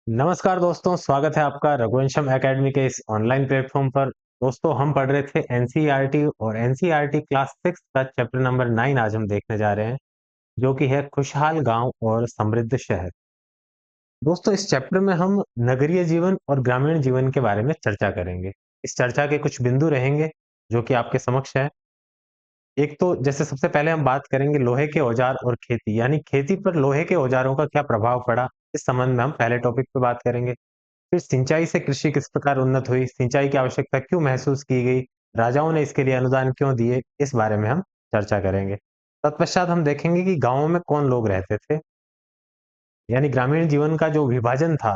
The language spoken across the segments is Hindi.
नमस्कार दोस्तों, स्वागत है आपका रघुवंशम एकेडमी के इस ऑनलाइन प्लेटफॉर्म पर। दोस्तों, हम पढ़ रहे थे एनसीईआरटी और एनसीईआरटी क्लास 6 का चैप्टर नंबर 9 आज हम देखने जा रहे हैं, जो कि है खुशहाल गांव और समृद्ध शहर। दोस्तों, इस चैप्टर में हम नगरीय जीवन और ग्रामीण जीवन के बारे में चर्चा करेंगे। इस चर्चा के कुछ बिंदु रहेंगे जो कि आपके समक्ष है। एक तो जैसे सबसे पहले हम बात करेंगे लोहे के औजार और खेती, यानी खेती पर लोहे के औजारों का क्या प्रभाव पड़ा। इस संबंध में हम पहले टॉपिक पे बात करेंगे। फिर सिंचाई से कृषि किस प्रकार उन्नत हुई, सिंचाई की आवश्यकता क्यों महसूस की गई, राजाओं ने इसके लिए अनुदान क्यों दिए, इस बारे में हम चर्चा करेंगे। तत्पश्चात हम देखेंगे कि गांवों में कौन लोग रहते थे, यानी ग्रामीण जीवन का जो विभाजन था,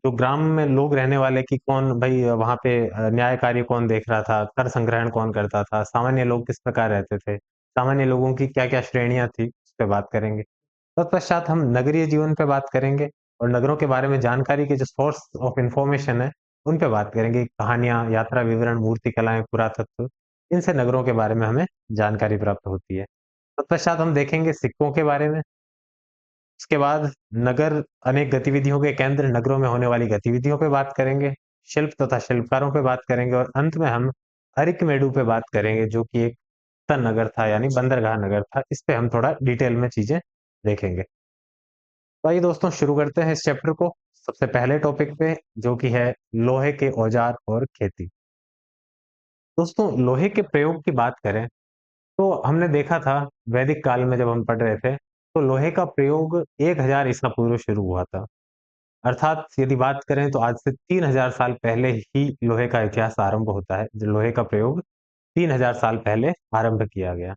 जो ग्राम में लोग रहने वाले कि कौन भाई वहां पे न्याय कार्य कौन देख रहा था, कर संग्रहण कौन करता था, सामान्य लोग किस प्रकार रहते थे, सामान्य लोगों की क्या क्या श्रेणियां थी, उस पर बात करेंगे। तत्पश्चात हम नगरीय जीवन पे बात करेंगे और नगरों के बारे में जानकारी के जो सोर्स ऑफ इंफॉर्मेशन है, उन पे बात करेंगे। कहानियां, यात्रा विवरण, मूर्ति कलाएं, पुरातत्व, इनसे नगरों के बारे में हमें जानकारी प्राप्त होती है। तत्पश्चात हम देखेंगे सिक्कों के बारे में। उसके बाद नगर अनेक गतिविधियों के केंद्र, नगरों में होने वाली गतिविधियों पे बात करेंगे। शिल्प तथा शिल्पकारों पे बात करेंगे और अंत में हम अरिकमेडु पे बात करेंगे, जो कि एक नगर था, यानी बंदरगाह नगर था। इस पे हम थोड़ा डिटेल में चीजें देखेंगे। तो आइए दोस्तों, शुरू करते हैं इस चैप्टर को सबसे पहले टॉपिक पे, जो कि है लोहे के औजार और खेती। दोस्तों, लोहे के प्रयोग की बात करें तो हमने देखा था वैदिक काल में जब हम पढ़ रहे थे, तो लोहे का प्रयोग 1000 ईसा पूर्व शुरू हुआ था। अर्थात यदि बात करें तो आज से 3000 साल पहले ही लोहे का इतिहास आरंभ होता है। जो लोहे का प्रयोग 3000 साल पहले आरंभ किया गया।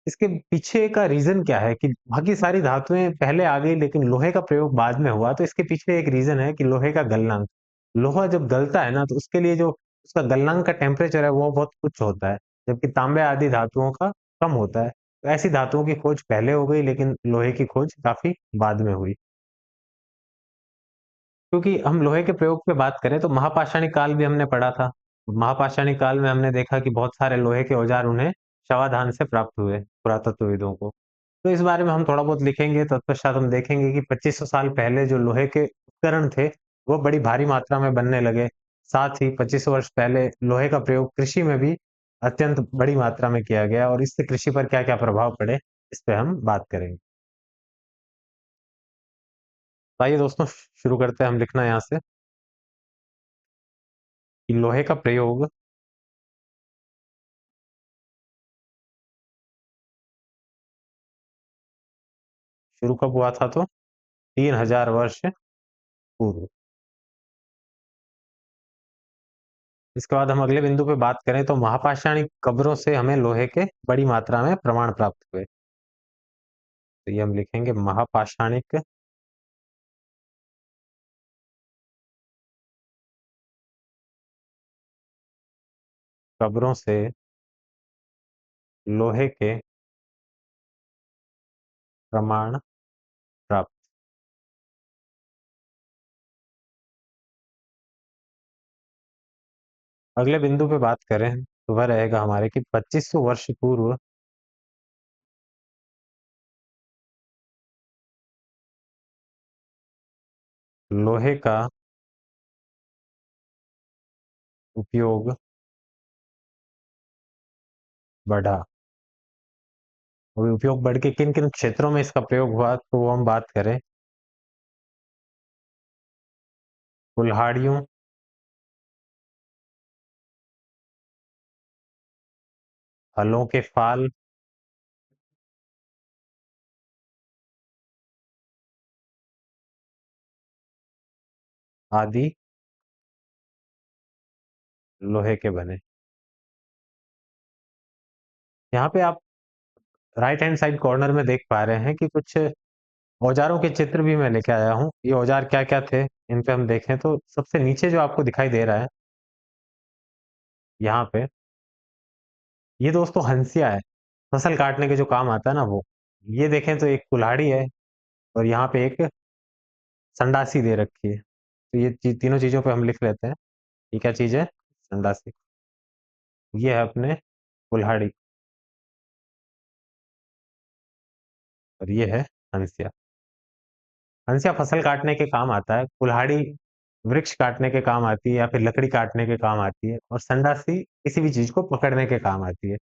इसके पीछे का रीज़न क्या है कि बाकी सारी धातुएँ पहले आ गई लेकिन लोहे का प्रयोग बाद में हुआ, तो इसके पीछे एक रीज़न है कि लोहे का गलनांक। लोहा जब गलता है ना, तो उसके लिए जो उसका गलनांक का टेम्परेचर है वो बहुत उच्च होता है, जबकि तांबे आदि धातुओं का कम होता है। तो ऐसी धातुओं की खोज पहले हो गई लेकिन लोहे की खोज काफ़ी बाद में हुई। क्योंकि हम लोहे के प्रयोग पे बात करें तो महापाषाणिक काल भी हमने पढ़ा था। महापाषाणिक काल में हमने देखा कि बहुत सारे लोहे के औजार उन्हें शवाधान से प्राप्त हुए, पुरातत्वविदों को। तो इस बारे में हम थोड़ा बहुत लिखेंगे, तत्पश्चात हम देखेंगे कि 2500 साल पहले जो लोहे के उपकरण थे, वो बड़ी भारी मात्रा में बनने लगे। साथ ही 2500 वर्ष पहले लोहे का प्रयोग कृषि में भी अत्यंत बड़ी मात्रा में किया गया और इससे कृषि पर क्या-क्या प्रभाव पड़े, इस पे हम बात करेंगे। तो आइए दोस्तों, शुरू करते हैं हम लिखना यहाँ से कि लोहे का प्रयोग शुरू कब हुआ था, तो 3000 वर्ष पूर्व। इसके बाद हम अगले बिंदु पे बात करें तो महापाषाणिक कब्रों से हमें लोहे के बड़ी मात्रा में प्रमाण प्राप्त हुए। तो ये हम लिखेंगे महापाषाणिक कब्रों से लोहे के प्रमाण प्राप्त। अगले बिंदु पे बात करें तो वह रहेगा हमारे कि 2500 वर्ष पूर्व लोहे का उपयोग बढ़ा। और उपयोग बढ़ के किन किन क्षेत्रों में इसका प्रयोग हुआ, तो वो हम बात करें कुल्हाड़ियों, हलों के फाल आदि लोहे के बने। यहाँ पे आप राइट हैंड साइड कॉर्नर में देख पा रहे हैं कि कुछ औजारों के चित्र भी मैं लेके आया हूँ। ये औजार क्या-क्या थे, इन पे हम देखें तो सबसे नीचे जो आपको दिखाई दे रहा है, यहाँ पे, ये दोस्तों हंसिया है। फसल काटने के जो काम आता है ना वो। ये देखें तो एक कुल्हाड़ी है और यहाँ पे एक संडासी दे रखी है। तो ये तीनों चीज़ों पे हम लिख लेते हैं। ये क्या चीज़ है? संडासी। ये है अपने कुल्हाड़ी और ये है हंसिया। हंसिया फसल काटने के काम आता है, कुल्हाड़ी वृक्ष काटने के काम आती है या फिर लकड़ी काटने के काम आती है और संडासी किसी भी चीज़ को पकड़ने के काम आती है।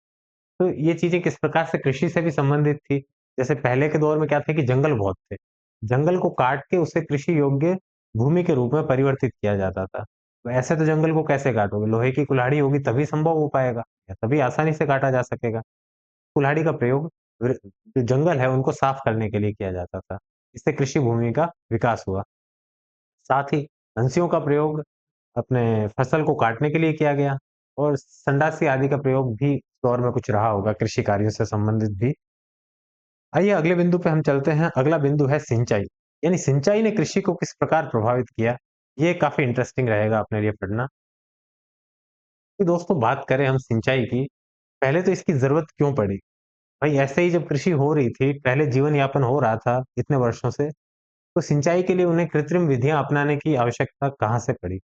तो ये चीज़ें किस प्रकार से कृषि से भी संबंधित थी। जैसे पहले के दौर में क्या थे कि जंगल बहुत थे। जंगल को काट के उसे कृषि योग्य भूमि के रूप में परिवर्तित किया जाता था। तो ऐसे तो जंगल को कैसे काटोगे? लोहे की कुल्हाड़ी होगी तभी संभव हो पाएगा या तभी आसानी से काटा जा सकेगा। कुल्हाड़ी का प्रयोग जो जंगल है उनको साफ करने के लिए किया जाता था। इससे कृषि भूमि का विकास हुआ। साथ ही हंसियों का प्रयोग अपने फसल को काटने के लिए किया गया और संडासी आदि का प्रयोग भी उस दौर में कुछ रहा होगा कृषि कार्यों से संबंधित भी। आइए अगले बिंदु पे हम चलते हैं। अगला बिंदु है सिंचाई। यानी सिंचाई ने कृषि को किस प्रकार प्रभावित किया? ये काफ़ी इंटरेस्टिंग रहेगा अपने लिए पढ़ना। तो दोस्तों बात करें हम सिंचाई की, पहले तो इसकी ज़रूरत क्यों पड़ी? भाई ऐसे ही जब कृषि हो रही थी, पहले जीवन यापन हो रहा था इतने वर्षों से, तो सिंचाई के लिए उन्हें कृत्रिम विधियाँ अपनाने की आवश्यकता कहाँ से पड़ी?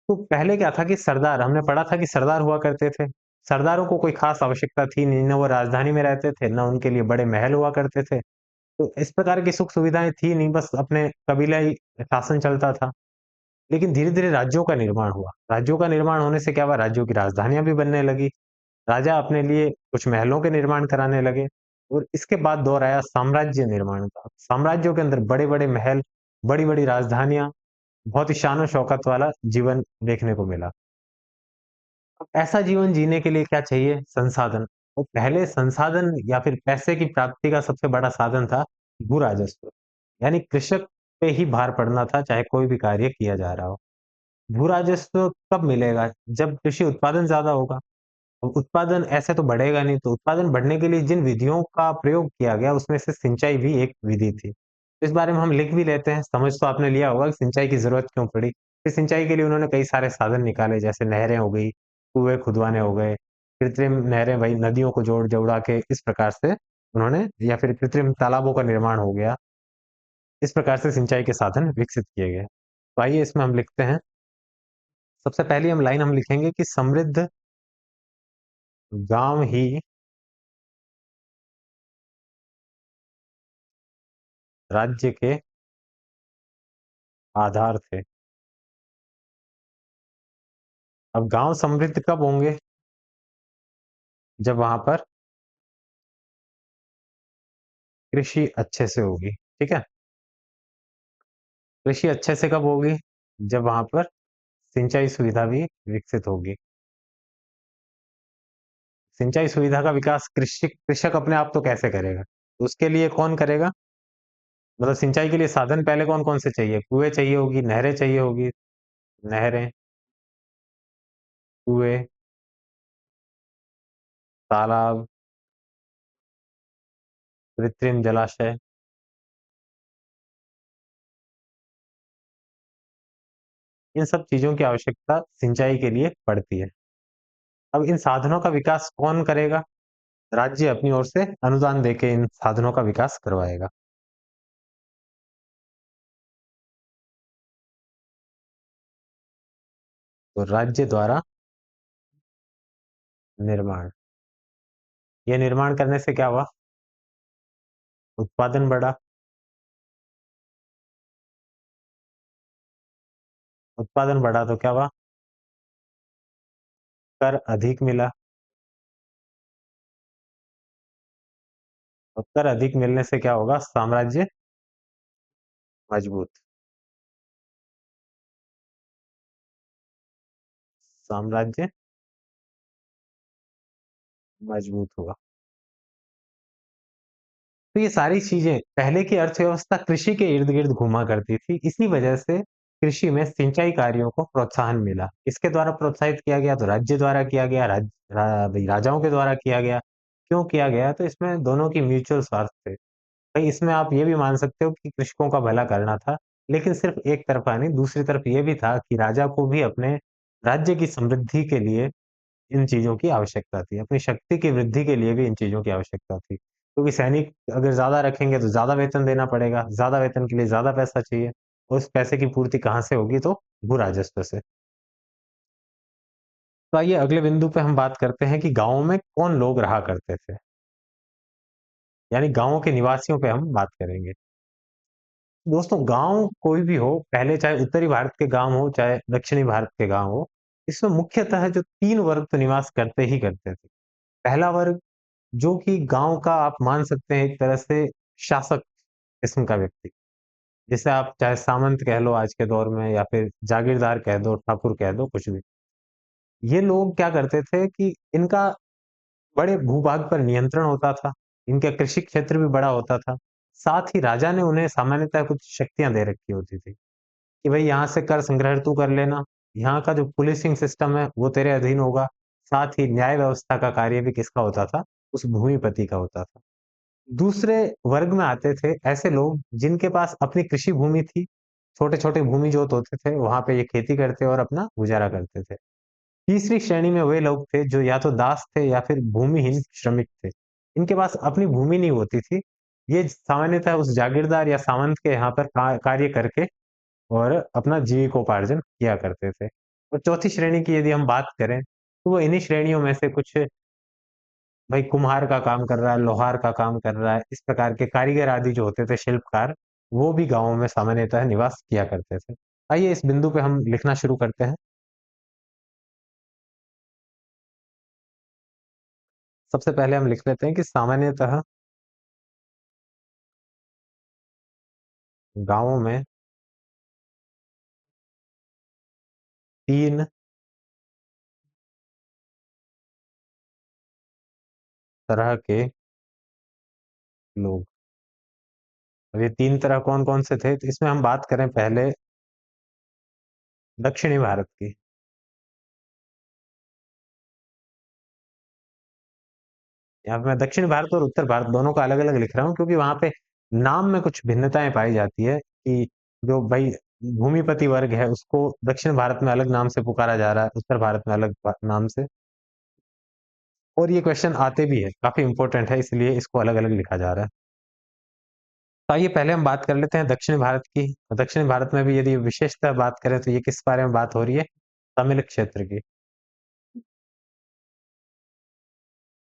तो पहले क्या था कि सरदार हमने पढ़ा था कि सरदार हुआ करते थे। सरदारों को कोई ख़ास आवश्यकता थी नहीं, ना वो राजधानी में रहते थे, ना उनके लिए बड़े महल हुआ करते थे। तो इस प्रकार की सुख-सुविधाएँ थी नहीं, बस अपने कबीलाई शासन चलता था। लेकिन धीरे-धीरे राज्यों का निर्माण हुआ। राज्यों का निर्माण होने से क्या हुआ, राज्यों की राजधानियाँ भी बनने लगी। राजा अपने लिए कुछ महलों के निर्माण कराने लगे और इसके बाद दौर आया साम्राज्य निर्माण का। साम्राज्यों के अंदर बड़े-बड़े महल, बड़ी-बड़ी राजधानियाँ, बहुत ही शान-ओ-शौकत वाला जीवन देखने को मिला। अब ऐसा जीवन जीने के लिए क्या चाहिए? संसाधन। और पहले संसाधन या फिर पैसे की प्राप्ति का सबसे बड़ा साधन था भू-राजस्व। यानी कृषक पे ही भार पड़ना था, चाहे कोई भी कार्य किया जा रहा हो। भू-राजस्व कब मिलेगा? जब कृषि उत्पादन ज़्यादा होगा। उत्पादन ऐसे तो बढ़ेगा नहीं, तो उत्पादन बढ़ने के लिए जिन विधियों का प्रयोग किया गया, उसमें से सिंचाई भी एक विधि थी। इस बारे में हम लिख भी लेते हैं, समझ तो आपने लिया होगा कि सिंचाई की ज़रूरत क्यों पड़ी। फिर सिंचाई के लिए उन्होंने कई सारे साधन निकाले, जैसे नहरें हो गई, कुएँ खुदवाने हो गए, कृत्रिम नहरें भई नदियों को जोड़-जुड़ा के इस प्रकार से उन्होंने या फिर कृत्रिम तालाबों का निर्माण हो गया। इस प्रकार से सिंचाई के साधन विकसित किए गए। तो आइए इसमें हम लिखते हैं, सबसे पहली लाइन हम लिखेंगे कि समृद्ध गाँव ही राज्य के आधार थे। अब गाँव समृद्ध कब होंगे? जब वहाँ पर कृषि अच्छे से होगी, ठीक है? कृषि अच्छे से कब होगी? जब वहाँ पर सिंचाई सुविधा भी विकसित होगी। सिंचाई सुविधा का विकास कृषक अपने आप तो कैसे करेगा? उसके लिए कौन करेगा? मतलब सिंचाई के लिए साधन पहले कौन-कौन से चाहिए? कुएँ चाहिए होगी, नहरें चाहिए होगी, नहरें, कुएँ, तालाब, कृत्रिम जलाशय, इन सब चीज़ों की आवश्यकता सिंचाई के लिए पड़ती है। अब इन साधनों का विकास कौन करेगा? राज्य अपनी ओर से अनुदान देके इन साधनों का विकास करवाएगा। तो राज्य द्वारा निर्माण, ये निर्माण करने से क्या हुआ? उत्पादन बढ़ा, उत्पादन बढ़ा तो क्या हुआ? कर अधिक मिला और कर अधिक मिलने से क्या होगा? साम्राज्य मजबूत, साम्राज्य मजबूत हुआ। तो ये सारी चीज़ें पहले की अर्थव्यवस्था कृषि के इर्द-गिर्द घूमा करती थी। इसी वजह से कृषि में सिंचाई कार्यों को प्रोत्साहन मिला। किसके द्वारा प्रोत्साहित किया गया? तो राज्य द्वारा किया गया, भई राजाओं के द्वारा किया गया। क्यों किया गया? तो इसमें दोनों की म्यूचुअल स्वार्थ थे। भई इसमें आप ये भी मान सकते हो कि कृषकों का भला करना था, लेकिन सिर्फ़ एक तरफ़ा नहीं, दूसरी तरफ ये भी था कि राजा को भी अपने राज्य की समृद्धि के लिए इन चीज़ों की आवश्यकता थी। अपनी शक्ति की वृद्धि के लिए भी इन चीज़ों की आवश्यकता थी। क्योंकि सैनिक अगर ज़्यादा रखेंगे तो ज़्यादा वेतन देना पड़ेगा, ज़्यादा वेतन के लिए ज़्यादा पैसा चाहिए। उस पैसे की पूर्ति कहाँ से होगी? तो भू-राजस्व से। तो आइए अगले बिंदु पे हम बात करते हैं कि गाँवों में कौन लोग रहा करते थे? यानी गाँवों के निवासियों पे हम बात करेंगे। दोस्तों गाँव कोई भी हो, पहले चाहे उत्तरी भारत के गाँव हो, चाहे दक्षिणी भारत के गाँव हो, इसमें मुख्यतः जो 3 वर्ग तो निवास करते ही करते थे। पहला वर्ग जो कि गाँव का आप मान सकते हैं एक तरह से शासक किस्म का व्यक्ति, जिसे आप चाहे सामंत कह लो आज के दौर में या फिर जागीरदार कह दो, ठाकुर कह दो, कुछ भी। ये लोग क्या करते थे कि इनका बड़े भूभाग पर नियंत्रण होता था, इनका कृषि क्षेत्र भी बड़ा होता था। साथ ही राजा ने उन्हें सामान्यतः कुछ शक्तियाँ दे रखी होती थी, कि भई यहाँ से कर संग्रह तू कर लेना, यहाँ का जो पुलिसिंग सिस्टम है वो तेरे अधीन होगा, साथ ही न्याय व्यवस्था का कार्य भी किसका होता था? उस भूमिपति का होता था। दूसरे वर्ग में आते थे ऐसे लोग जिनके पास अपनी कृषि भूमि थी, छोटे-छोटे भूमि जोत होते थे, वहाँ पे ये खेती करते और अपना गुज़ारा करते थे। तीसरी श्रेणी में वे लोग थे जो या तो दास थे या फिर भूमिहीन श्रमिक थे। इनके पास अपनी भूमि नहीं होती थी। ये सामान्यतः उस जागीरदार या सामंत के यहाँ पर कार्य करके और अपना जीविकोपार्जन किया करते थे। और चौथी श्रेणी की यदि हम बात करें, तो वो इन्हीं श्रेणियों में से कुछ भाई कुम्हार का काम कर रहा है, लोहार का काम कर रहा है, इस प्रकार के कारीगर आदि जो होते थे शिल्पकार, वो भी गाँवों में सामान्यतः निवास किया करते थे। आइए इस बिंदु पे हम लिखना शुरू करते हैं। सबसे पहले हम लिख लेते हैं कि सामान्यतः गाँवों में 3 तरह के लोग। अब ये 3 तरह कौन-कौन से थे? तो इसमें हम बात करें पहले दक्षिणी भारत की। यहाँ पे मैं दक्षिण भारत और उत्तर भारत दोनों को अलग-अलग लिख रहा हूँ क्योंकि वहाँ पे नाम में कुछ भिन्नताएँ पाई जाती है कि जो भई भूमिपति वर्ग है उसको दक्षिण भारत में अलग नाम से पुकारा जा रहा है, उत्तर भारत में अलग नाम से। और ये क्वेश्चन आते भी हैं, काफ़ी इम्पोर्टेंट है इसलिए इसको अलग-अलग लिखा जा रहा है। तो आइए पहले हम बात कर लेते हैं दक्षिण भारत की। दक्षिण भारत में भी यदि विशेषतः बात करें तो ये किस बारे में बात हो रही है? तमिल क्षेत्र की।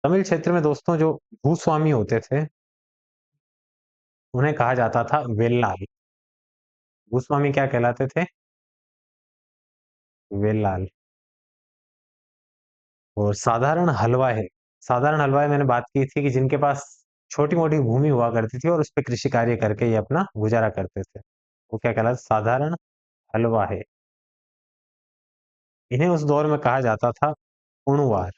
तमिल क्षेत्र में दोस्तों जो भूस्वामी होते थे, उन्हें कहा जाता था वेल्लाल। भूस्वामी क्या कहलाते थे? वेल्लाल। और साधारण हलवाई मैंने बात की थी कि जिनके पास छोटी-मोटी भूमि हुआ करती थी और उसपे कृषि कार्य करके ये अपना गुज़ारा करते थे। वो क्या कहलाते? साधारण हलवाहे। इन्हें उस दौर में कहा जाता था उणुवार।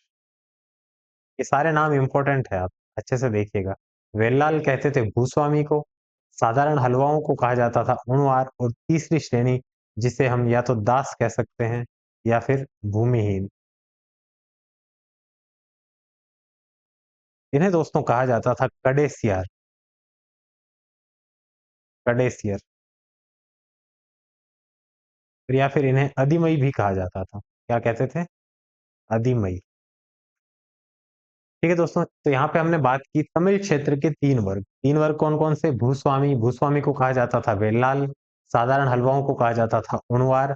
ये सारे नाम इम्पोर्टेंट है, आप अच्छे से देखिएगा। वेल्लाल कहते थे भूस्वामी को, साधारण हलवाओं को कहा जाता था उणवार और तीसरी श्रेणी जिसे हम या तो दास कह सकते हैं या फिर भूमिहीन। इन्हें दोस्तों कहा जाता था कडेसियर। कडेसियर या फिर इन्हें अधिमई भी कहा जाता था। क्या कहते थे? अधिमई। ठीक है दोस्तों, तो यहाँ पे हमने बात की तमिल क्षेत्र के 3 वर्ग। 3 वर्ग कौन-कौन से? भूस्वामी, भूस्वामी को कहा जाता था वेल्लाल, साधारण हलवाओं को कहा जाता था उणवार,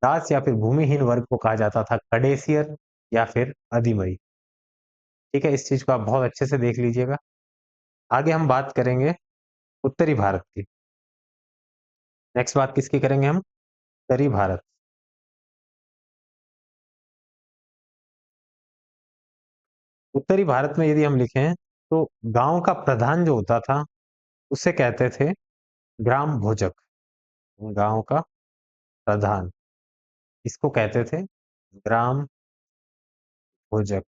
दास या फिर भूमिहीन वर्ग को कहा जाता था कडेसियर या फिर अधिमई। ठीक है, इस चीज़ को आप बहुत अच्छे से देख लीजिएगा। आगे हम बात करेंगे उत्तरी भारत की। नेक्स्ट बात किसकी करेंगे हम? उत्तरी भारत। उत्तरी भारत में यदि हम लिखें, तो गाँव का प्रधान जो होता था, उसे कहते थे ग्राम भोजक। गाँव का प्रधान, इसको कहते थे ग्राम भोजक।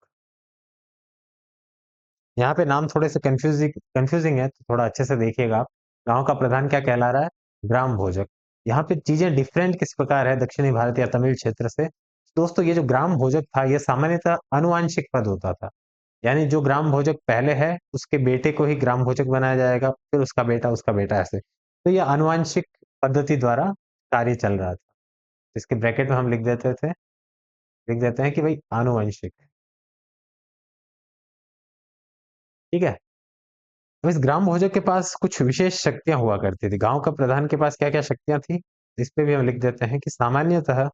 यहाँ पे नाम थोड़े से कन्फ्यूजिंग है, तो थोड़ा अच्छे से देखिएगा आप। गाँव का प्रधान क्या कहला रहा है? ग्राम भोजक। यहाँ पे चीज़ें डिफरेंट किस प्रकार है दक्षिणी भारत या तमिल क्षेत्र से? दोस्तों ये जो ग्राम भोजक था, ये सामान्यतः आनुवांशिक पद होता था। यानी जो ग्राम भोजक पहले है, उसके बेटे को ही ग्राम भोजक बनाया जाएगा, फिर उसका बेटा ऐसे। तो ये आनुवांशिक पद्धति द्वारा कार्य चल रहा था। इसके ब्रैकेट में हम लिख देते हैं कि भाई आनुवंशिक, ठीक है? तो इस ग्राम भोजक के पास कुछ विशेष शक्तियाँ हुआ करती थी। गाँव का प्रधान के पास क्या-क्या शक्तियाँ थी? इस पे भी हम लिख देते हैं कि सामान्यतः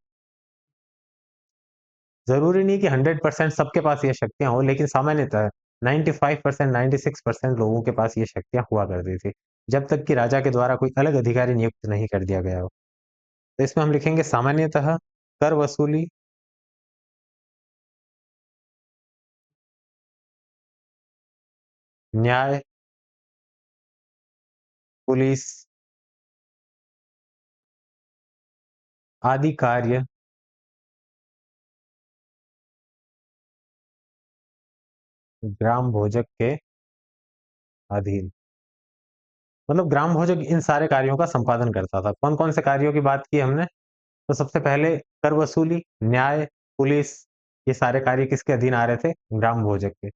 ज़रूरी नहीं कि 100% सबके पास ये शक्तियाँ हों, लेकिन सामान्यतः 95% 96% लोगों के पास ये शक्तियाँ हुआ करती थी। जब तक कि राजा के द्वारा कोई अलग अधिकारी नियुक्त नहीं कर दिया गया हो। तो इसमें हम लिखेंगे सामान्यतः कर वसूली, न्याय, पुलिस आदि कार्य ग्राम भोजक के अधीन। मतलब ग्राम भोजक इन सारे कार्यों का संपादन करता था। कौन-कौन से कार्यों की बात की हमने? तो सबसे पहले कर वसूली, न्याय, पुलिस ये सारे कार्य किसके अधीन आ रहे थे? ग्राम भोजक के।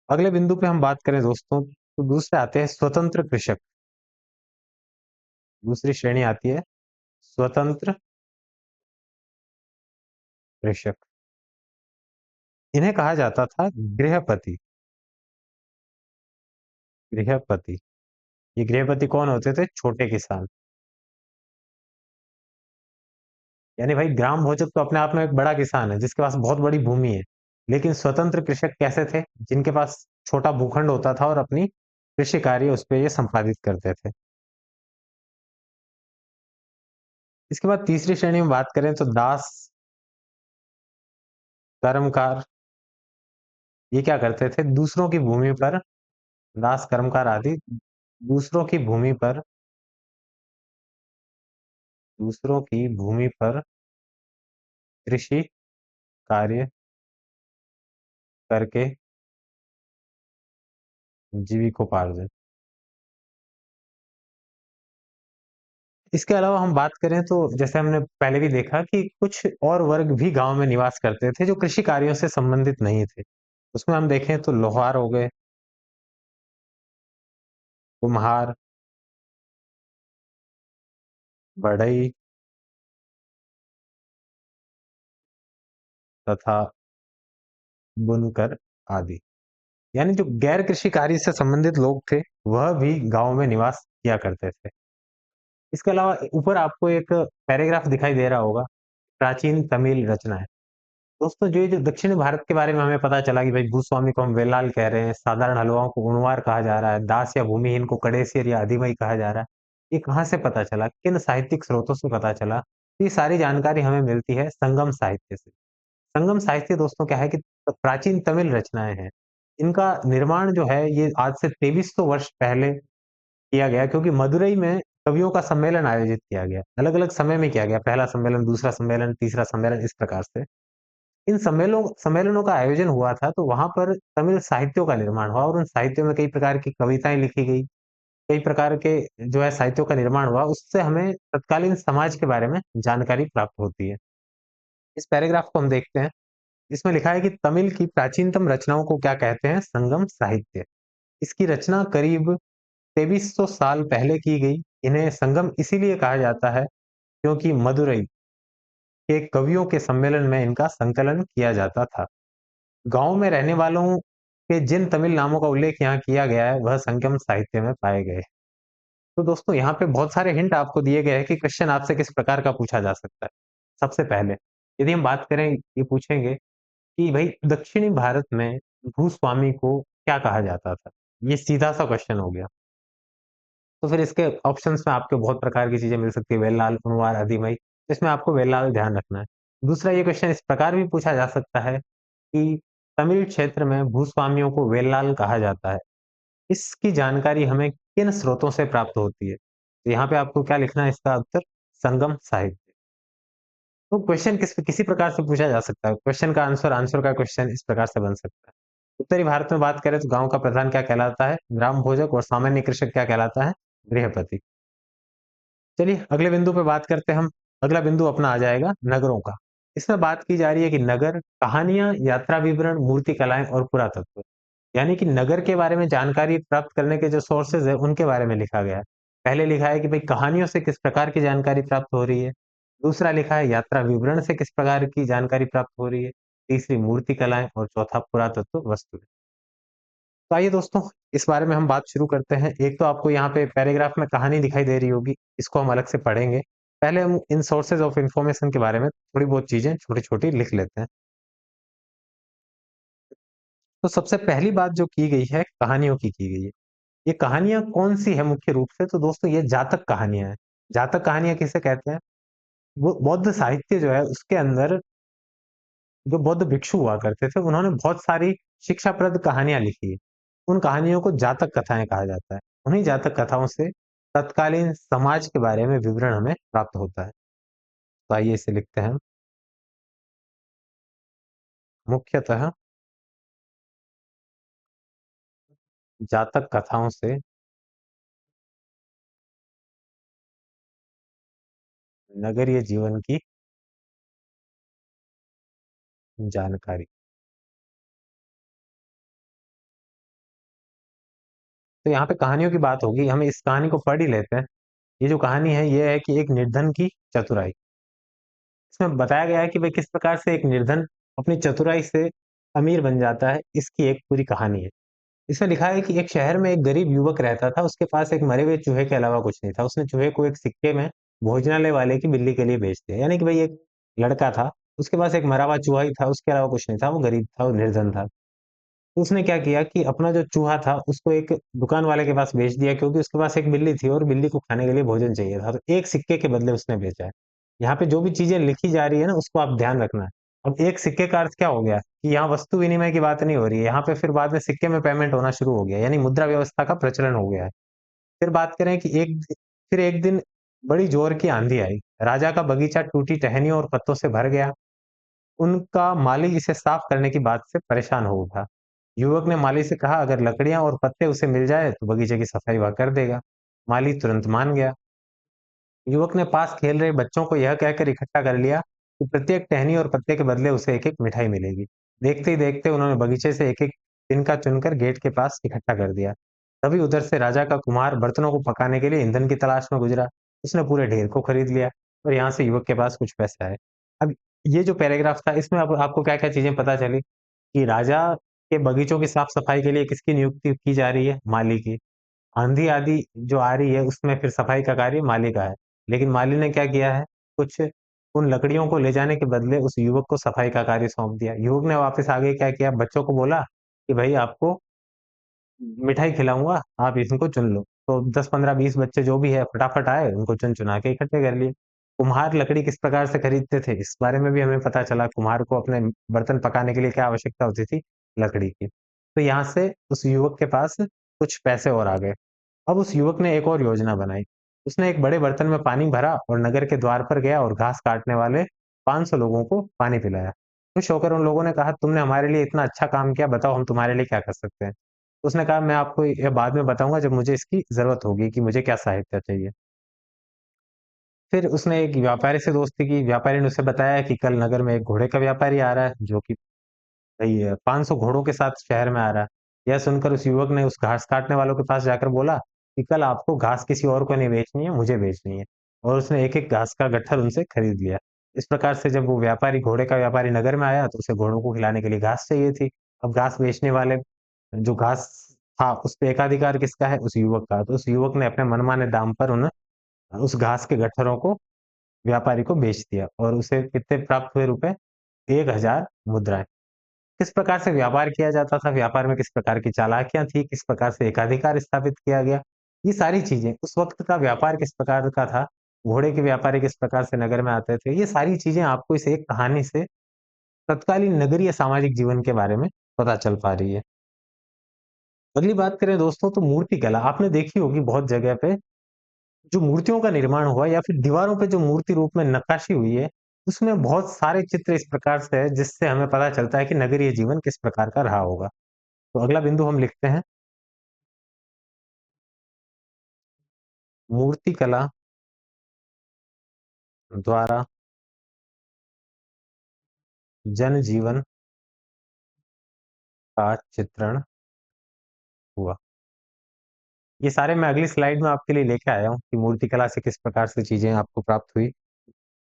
अगले बिंदु पे हम बात करें दोस्तों, तो दूसरे आते हैं स्वतंत्र कृषक। दूसरी श्रेणी आती है स्वतंत्र कृषक। इन्हें कहा जाता था गृहपति। गृहपति, ये गृहपति कौन होते थे? छोटे किसान। यानी भाई ग्राम भोजक तो अपने आप में एक बड़ा किसान है जिसके पास बहुत बड़ी भूमि है। लेकिन स्वतंत्र कृषक कैसे थे? जिनके पास छोटा भूखंड होता था और अपनी कृषि कार्य उस पे ये संपादित करते थे। इसके बाद तीसरी श्रेणी में बात करें तो दास, कर्मकार, ये क्या करते थे? दूसरों की भूमि पर दास, कर्मकार आदि दूसरों की भूमि पर दूसरों की भूमि पर कृषि कार्य करके जीविकोपार्जन। इसके अलावा हम बात करें तो जैसे हमने पहले भी देखा कि कुछ और वर्ग भी गाँव में निवास करते थे जो कृषि कार्यों से संबंधित नहीं थे। उसमें हम देखें तो लोहार हो गए, कुम्हार, बढ़ई तथा बुनकर आदि। यानी जो गैर कृषि कार्य से संबंधित लोग थे, वह भी गाँव में निवास किया करते थे। इसके अलावा ऊपर आपको एक पैराग्राफ दिखाई दे रहा होगा, प्राचीन तमिल रचनाएँ। दोस्तों जो ये जो दक्षिण भारत के बारे में हमें पता चला कि भाई भूस्वामी को हम वेलाल कह रहे हैं, साधारण हलवाओं को उणवार कहा जा रहा है, दास या भूमिहीन को कड़ेसियर या अधिमई कहा जा रहा है। ये कहाँ से पता चला? किन साहित्यिक स्रोतों से पता चला? ये सारी जानकारी हमें मिलती है संगम साहित्य से। संगम साहित्य दोस्तों क्या है कि प्राचीन तमिल रचनाएँ हैं। इनका निर्माण जो है ये आज से 2300 वर्ष पहले किया गया क्योंकि मदुरई में कवियों का सम्मेलन आयोजित किया गया। अलग-अलग समय में किया गया। पहला सम्मेलन, दूसरा सम्मेलन, तीसरा सम्मेलन इस प्रकार से। इन सम्मेलों सम्मेलनों का आयोजन हुआ था तो वहाँ पर तमिल साहित्यों का निर्माण हुआ और उन साहित्यों में कई प्रकार की कविताएँ लिखी गई, कई प्रकार के जो है साहित्यों का निर्माण हुआ, उससे हमें तत्कालीन समाज के बारे में जानकारी प्राप्त होती है। इस पैराग्राफ को हम देखते हैं, इसमें लिखा है कि तमिल की प्राचीनतम रचनाओं को क्या कहते हैं? संगम साहित्य। इसकी रचना करीब 2300 साल पहले की गई। इन्हें संगम इसीलिए कहा जाता है क्योंकि मदुरई के कवियों के सम्मेलन में इनका संकलन किया जाता था। गाँव में रहने वालों के जिन तमिल नामों का उल्लेख यहाँ किया गया है, वह संगम साहित्य में पाए गए। तो दोस्तों यहाँ पे बहुत सारे हिंट आपको दिए गए हैं कि क्वेश्चन आपसे किस प्रकार का पूछा जा सकता है। सबसे पहले, यदि हम बात करें ये पूछेंगे कि भई दक्षिणी भारत में भूस्वामी को क्या कहा जाता था? ये सीधा-सा क्वेश्चन हो गया। तो फिर इसके ऑप्शंस में आपको बहुत प्रकार की चीज़ें मिल सकती है, वेलाल, कुनवार, अधिमई, इसमें आपको वेलाल ध्यान रखना है। दूसरा ये क्वेश्चन इस प्रकार भी पूछा जा सकता है कि तमिल क्षेत्र में भूस्वामियों को वेलाल कहा जाता है। इसकी जानकारी हमें किन स्रोतों से प्राप्त होती है? तो यहाँ पे आपको क्या लिखना है इसका उत्तर संगम साहित्य। तो क्वेश्चन किसी प्रकार से पूछा जा सकता है। क्वेश्चन का आंसर, आंसर का क्वेश्चन इस प्रकार से बन सकता है। उत्तरी भारत में बात करें तो गाँव का प्रधान क्या कहलाता है? ग्राम भोजक और सामान्य कृषक क्या कहलाता है? गृहपति। चलिए अगले बिंदु पे बात करते हैं हम। अगला बिंदु अपना आ जाएगा नगरों का। इसमें बात की जा रही है कि नगर, कहानियाँ, यात्रा विवरण, मूर्ति कलाएँ और पुरातत्व। यानी कि नगर के बारे में जानकारी प्राप्त करने के जो सोर्सेज़ हैं, उनके बारे में लिखा गया है। पहले लिखा है कि भई कहानियों से किस प्रकार की जानकारी प्राप्त हो रही है। दूसरा लिखा है यात्रा विवरण से किस प्रकार की जानकारी प्राप्त हो रही है। तीसरी मूर्ति कलाएँ और चौथा पुरातत्व वस्तु। तो आइए दोस्तों, इस बारे में हम बात शुरू करते हैं। एक तो आपको यहाँ पे पैराग्राफ में कहानी दिखाई दे रही होगी, इसको हम अलग से पढ़ेंगे। पहले हम इन सोर्सेज़ ऑफ इन्फॉर्मेशन के बारे में थोड़ी बहुत चीज़ें छोटी-छोटी लिख लेते हैं। तो सबसे पहली बात जो की गई है, कहानियों की गई है। ये कहानियाँ कौन-सी है मुख्य रूप से? तो दोस्तों ये जातक कहानियाँ हैं। जातक कहानियाँ किसे कहते हैं? वो बौद्ध साहित्य जो है उसके अंदर जो बौद्ध भिक्षु हुआ करते थे, उन्होंने बहुत सारी शिक्षाप्रद कहानियाँ लिखी। उन कहानियों को जातक कथाएँ कहा जाता है। उन्हीं जातक कथाओं से तत्कालीन समाज के बारे में विवरण हमें प्राप्त होता है। तो आइए इसे लिखते हैं। मुख्यतः जातक कथाओं से नगरीय जीवन की जानकारी। तो यहाँ पे कहानियों की बात होगी, हम इस कहानी को पढ़ ही लेते हैं। ये जो कहानी है, ये है कि एक निर्धन की चतुराई। इसमें बताया गया है कि भाई किस प्रकार से एक निर्धन अपनी चतुराई से अमीर बन जाता है, इसकी एक पूरी कहानी है। इसमें लिखा है कि एक शहर में एक गरीब युवक रहता था, उसके पास एक मरे हुए चूहे के अलावा कुछ नहीं था। उसने चूहे को एक सिक्के में भोजनालय वाले की बिल्ली के लिए बेच दिया। यानी कि भाई एक लड़का था, उसके पास एक मरा हुआ चूहा ही था, उसके अलावा कुछ नहीं था, वो गरीब था, वो निर्धन था। तो उसने क्या किया कि अपना जो चूहा था, उसको एक दुकान वाले के पास बेच दिया क्योंकि उसके पास एक बिल्ली थी और बिल्ली को खाने के लिए भोजन चाहिए था। तो एक सिक्के के बदले उसने बेचा है। यहाँ पे जो भी चीज़ें लिखी जा रही है ना, उसको आप ध्यान रखना है। अब एक सिक्के का अर्थ क्या हो गया कि यहाँ वस्तु विनिमय की बात नहीं हो रही है, यहाँ पे फिर बाद में सिक्के में पेमेंट होना शुरू हो गया, यानी मुद्रा व्यवस्था का प्रचलन हो गया है। फिर बात करें कि फिर एक दिन बड़ी जोर की आंधी आई। राजा का बगीचा टूटी टहनियों और पत्तों से भर गया। उनका माली इसे साफ करने की बात से परेशान हो उठा। युवक ने माली से कहा अगर लकड़ियां और पत्ते उसे मिल जाए तो बगीचे की सफाई वह कर देगा। माली तुरंत मान गया। युवक ने पास खेल रहे बच्चों को यह कहकर इकट्ठा कर लिया कि प्रत्येक टहनी और पत्ते के बदले उसे एक एक मिठाई मिलेगी। देखते ही देखते उन्होंने बगीचे से एक एक तिनका चुनकर गेट के पास इकट्ठा कर दिया। तभी उधर से राजा का कुम्हार बर्तनों को पकाने के लिए ईंधन की तलाश में गुजरा। उसने पूरे ढेर को खरीद लिया और यहाँ से युवक के पास कुछ पैसा है। अब ये जो पैराग्राफ था, इसमें आपको क्या क्या चीजें पता चली कि राजा के बगीचों की साफ सफाई के लिए किसकी नियुक्ति की जा रही है? माली की। आंधी आदि जो आ रही है उसमें फिर सफाई का कार्य माली का है। लेकिन माली ने क्या किया है, कुछ उन लकड़ियों को ले जाने के बदले उस युवक को सफाई का कार्य सौंप दिया। युवक ने वापस आगे क्या किया, बच्चों को बोला कि भाई आपको मिठाई खिलाऊँगा, आप इनको चुन लो। तो 10, 15, 20 बच्चे जो भी है फटाफट आए, उनको चुन-चुना के इकट्ठे कर लिए। कुम्हार लकड़ी किस प्रकार से खरीदते थे, इस बारे में भी हमें पता चला। कुम्हार को अपने बर्तन पकाने के लिए क्या आवश्यकता होती थी? लकड़ी की। तो यहाँ से उस युवक के पास कुछ पैसे और आ गए। अब उस युवक ने एक और योजना बनाई। उसने एक बड़े बर्तन में पानी भरा और नगर के द्वार पर गया और घास काटने वाले 500 लोगों को पानी पिलाया। खुश होकर उन लोगों ने कहा, "तुमने हमारे लिए इतना अच्छा काम किया, बताओ हम तुम्हारे लिए क्या कर सकते हैं?" उसने कहा, "मैं आपको ये बाद में बताऊँगा जब मुझे इसकी ज़रूरत होगी कि मुझे क्या सहायता चाहिए।" फिर उसने एक व्यापारी से दोस्ती की। व्यापारी ने उसे बताया कि कल नगर में एक घोड़े का व्यापारी आ रहा है, जो कि भई 500 घोड़ों के साथ शहर में आ रहा है। यह सुनकर उस युवक ने उस घास काटने वालों के पास जाकर बोला कि कल आपको घास किसी और को नहीं बेचनी है, मुझे बेचनी है। और उसने एक-एक घास का गट्ठर उनसे खरीद लिया। इस प्रकार से जब वो व्यापारी घोड़े का व्यापारी नगर में आया तो उसे घोड़ों को खिलाने के लिए घास चाहिए थी। अब घास बेचने वाले जो घास था, उस पे एकाधिकार किसका है? उस युवक का। तो उस युवक ने अपने मनमाने दाम पर उस घास के गट्ठरों को व्यापारी को बेच दिया और उसे कितने प्राप्त हुए रुपए? 1000 मुद्राएँ। किस प्रकार से व्यापार किया जाता था, व्यापार में किस प्रकार की चालाकियाँ थी, किस प्रकार से एकाधिकार स्थापित किया गया, ये सारी चीज़ें, उस वक़्त का व्यापार किस प्रकार का था, घोड़े के व्यापारी किस प्रकार से नगर में आते थे, ये सारी चीज़ें आपको इस एक कहानी से तत्कालीन नगरीय सामाजिक जीवन के बारे में पता चल पा रही है। अगली बात करें दोस्तों तो मूर्ति कला, आपने देखी होगी बहुत जगह पे जो मूर्तियों का निर्माण हुआ या फिर दीवारों पे जो मूर्ति रूप में नक्काशी हुई है, उसमें बहुत सारे चित्र इस प्रकार से है जिससे हमें पता चलता है कि नगरीय जीवन किस प्रकार का रहा होगा। तो अगला बिंदु हम लिखते हैं, मूर्तिकला द्वारा जनजीवन का चित्रण हुआ। ये सारे मैं अगली स्लाइड में आपके लिए लेके आया हूँ कि मूर्तिकला से किस प्रकार से चीज़ें आपको प्राप्त हुई।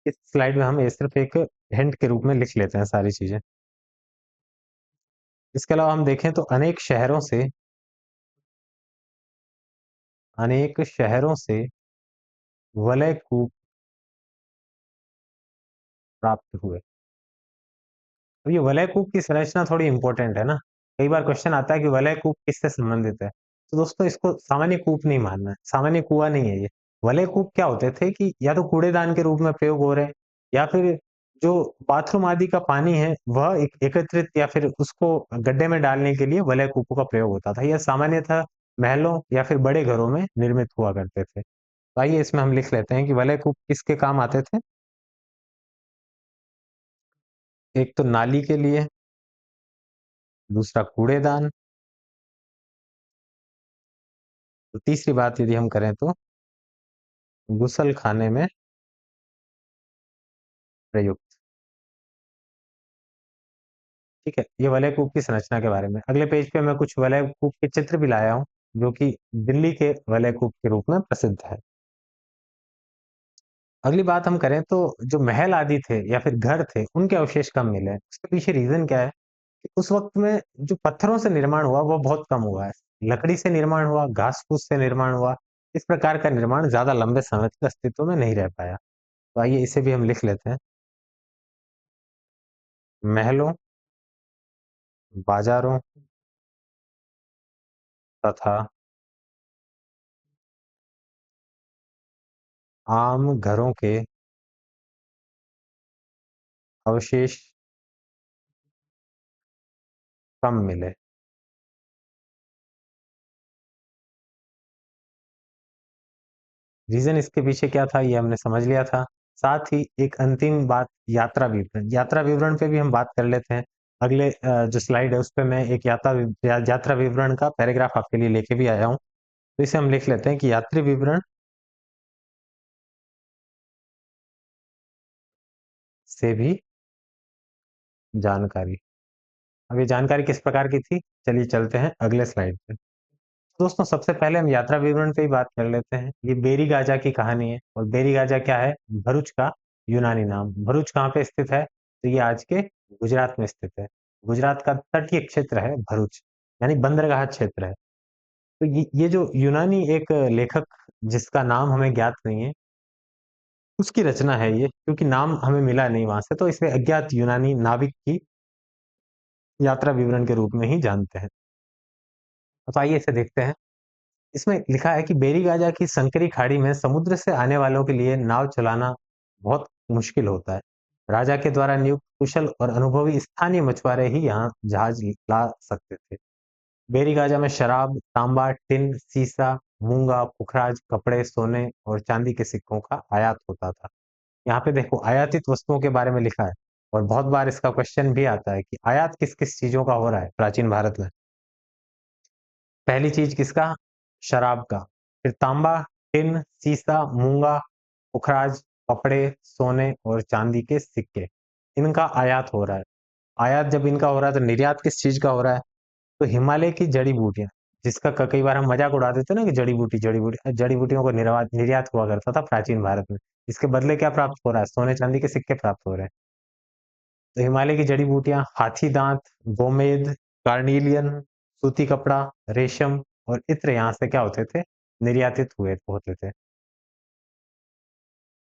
इस स्लाइड में हम ये सिर्फ़ एक हिंट के रूप में लिख लेते हैं सारी चीज़ें। इसके अलावा हम देखें तो अनेक शहरों से वलय कूप प्राप्त हुए। तो ये वलय कूप की संरचना थोड़ी इम्पोर्टेंट है ना। कई बार क्वेश्चन आता है कि वलय कूप किससे संबंधित है? तो दोस्तों इसको सामान्य कूप नहीं मानना है, सामान्य कुआँ नहीं है ये। वलय कूप क्या होते थे कि या तो कूड़ेदान के रूप में प्रयोग हो रहे हैं या फिर जो बाथरूम आदि का पानी है वह एक एकत्रित या फिर उसको गड्ढे में डालने के लिए वलय कूपों का प्रयोग होता था। यह सामान्यतः महलों या फिर बड़े घरों में निर्मित हुआ करते थे। तो आइए इसमें हम लिख लेते हैं कि वलय कूप किसके काम आते थे? एक तो नाली के लिए, दूसरा कूड़ेदान, तो तीसरी बात यदि हम करें तो गुसल खाने में प्रयुक्त। ठीक है, ये वलय कूप की संरचना के बारे में। अगले पेज पे मैं कुछ वलय कूप के चित्र भी लाया हूँ, जो कि दिल्ली के वलय कूप के रूप में प्रसिद्ध है। अगली बात हम करें तो जो महल आदि थे या फिर घर थे, उनके अवशेष कम मिले हैं। उसके पीछे रीज़न क्या है कि उस वक़्त में जो पत्थरों से निर्माण हुआ, वो बहुत कम हुआ है। लकड़ी से निर्माण हुआ, घास-फूस से निर्माण हुआ, इस प्रकार का निर्माण ज़्यादा लंबे समय तक अस्तित्व में नहीं रह पाया। तो आइए इसे भी हम लिख लेते हैं। महलों, बाज़ारों तथा आम घरों के अवशेष कम मिले। रीज़न इसके पीछे क्या था, ये हमने समझ लिया था। साथ ही एक अंतिम बात यात्रा विवरण पे भी हम बात कर लेते हैं। अगले जो स्लाइड है उसपे मैं एक यात्रा विवरण का पैराग्राफ आपके लिए लेके भी आया हूँ। तो इसे हम लिख लेते हैं कि यात्री विवरण से भी जानकारी। अब ये जानकारी किस प्रकार की थी? चलिए चलते हैं अगले स्लाइड पे। दोस्तों सबसे पहले हम यात्रा विवरण पे ही बात कर लेते हैं। ये बेरी गाजा की कहानी है और बेरी गाजा क्या है? भरूच का यूनानी नाम। भरूच कहाँ पे स्थित है? तो ये आज के गुजरात में स्थित है। गुजरात का तटीय क्षेत्र है भरूच, यानी बंदरगाह क्षेत्र है। तो ये जो यूनानी एक लेखक जिसका नाम हमें ज्ञात नहीं है, उसकी रचना है ये, क्योंकि नाम हमें मिला नहीं वहां से, तो इसे अज्ञात यूनानी नाविक की यात्रा विवरण के रूप में ही जानते हैं। तो आइए इसे देखते हैं। इसमें लिखा है कि बेरीगाजा की संकरी खाड़ी में समुद्र से आने वालों के लिए नाव चलाना बहुत मुश्किल होता है। राजा के द्वारा नियुक्त कुशल और अनुभवी स्थानीय मछुआरे ही यहाँ जहाज ला सकते थे। बेरीगाजा में शराब, तांबा, टिन, सीसा, मूंगा, पुखराज, कपड़े, सोने और चांदी के सिक्कों का आयात होता था। यहाँ पे देखो आयातित वस्तुओं के बारे में लिखा है और बहुत बार इसका क्वेश्चन भी आता है कि आयात किस किस चीजों का हो रहा है प्राचीन भारत में। पहली चीज किसका? शराब का। फिर तांबा, टिन, सीसा, मूंगा, पुखराज, कपड़े, सोने और चांदी के सिक्के, इनका आयात हो रहा है। आयात जब इनका हो रहा है तो निर्यात किस चीज का हो रहा है? तो हिमालय की जड़ी बूटियां, जिसका कई बार हम मजाक उड़ा देते ना कि जड़ी बूटियों को निर्यात हुआ करता था प्राचीन भारत में। इसके बदले क्या प्राप्त हो रहा है? सोने चांदी के सिक्के प्राप्त हो रहे हैं। तो हिमालय की जड़ी बूटियां, हाथी दांत, गोमेद, कार्निलियन, सूती कपड़ा, रेशम और इत्र यहाँ से क्या होते थे? निर्यातित हुए होते थे।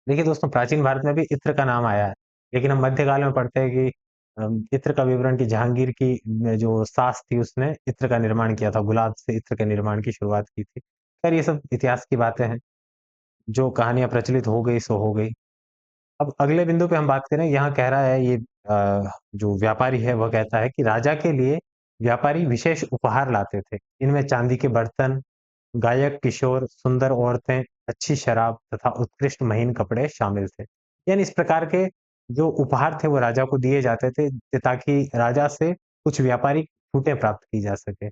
देखिए दोस्तों प्राचीन भारत में भी इत्र का नाम आया है, लेकिन हम मध्यकाल में पढ़ते हैं कि इत्र का विवरण की जहांगीर की जो सास थी उसने इत्र का निर्माण किया था, गुलाब से इत्र के निर्माण की शुरुआत की थी। खैर ये सब इतिहास की बातें हैं, जो कहानियां प्रचलित हो गई सो हो गई। अब अगले बिंदु पे हम बात करें, यहाँ कह रहा है ये जो व्यापारी है वह कहता है कि राजा के लिए व्यापारी विशेष उपहार लाते थे। इनमें चांदी के बर्तन, गायक किशोर, सुंदर औरतें, अच्छी शराब तथा उत्कृष्ट महीन कपड़े शामिल थे। यानी इस प्रकार के जो उपहार थे वो राजा को दिए जाते थे ताकि राजा से कुछ व्यापारिक छूटें प्राप्त की जा सके।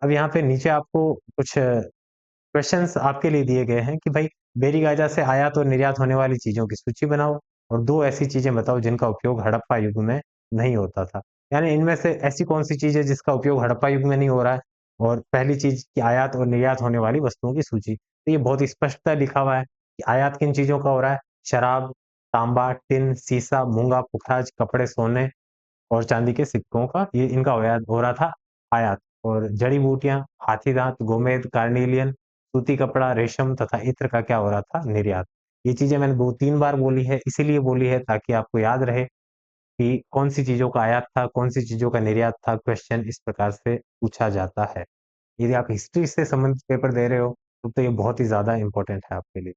अब यहाँ पे नीचे आपको कुछ क्वेश्चंस आपके लिए दिए गए हैं कि भाई बेरी गाजा से आयात और निर्यात होने वाली चीजों की सूची बनाओ और दो ऐसी चीजें बताओ जिनका उपयोग हड़प्पा युग में नहीं होता था। यानी इनमें से ऐसी कौन सी चीज है जिसका उपयोग हड़प्पा युग में नहीं हो रहा है? और पहली चीज की आयात और निर्यात होने वाली वस्तुओं की सूची, तो ये बहुत स्पष्टता लिखा हुआ है कि आयात किन चीजों का हो रहा है? शराब, तांबा, टिन, सीसा, मूंगा, पुखराज, कपड़े, सोने और चांदी के सिक्कों का ये इनका हो रहा था आयात। और जड़ी बूटियां, हाथी दांत, गोमेद, कार्निलियन, सूती कपड़ा, रेशम तथा इत्र का क्या हो रहा था? निर्यात। ये चीजें मैंने 2-3 बार बोली है, इसीलिए बोली है ताकि आपको याद रहे कि कौन सी चीजों का आयात था, कौन सी चीजों का निर्यात था। क्वेश्चन इस प्रकार से पूछा जाता है। यदि आप हिस्ट्री से संबंधित पेपर दे रहे हो, तो ये बहुत ही ज़्यादा इम्पोर्टेंट है आपके लिए।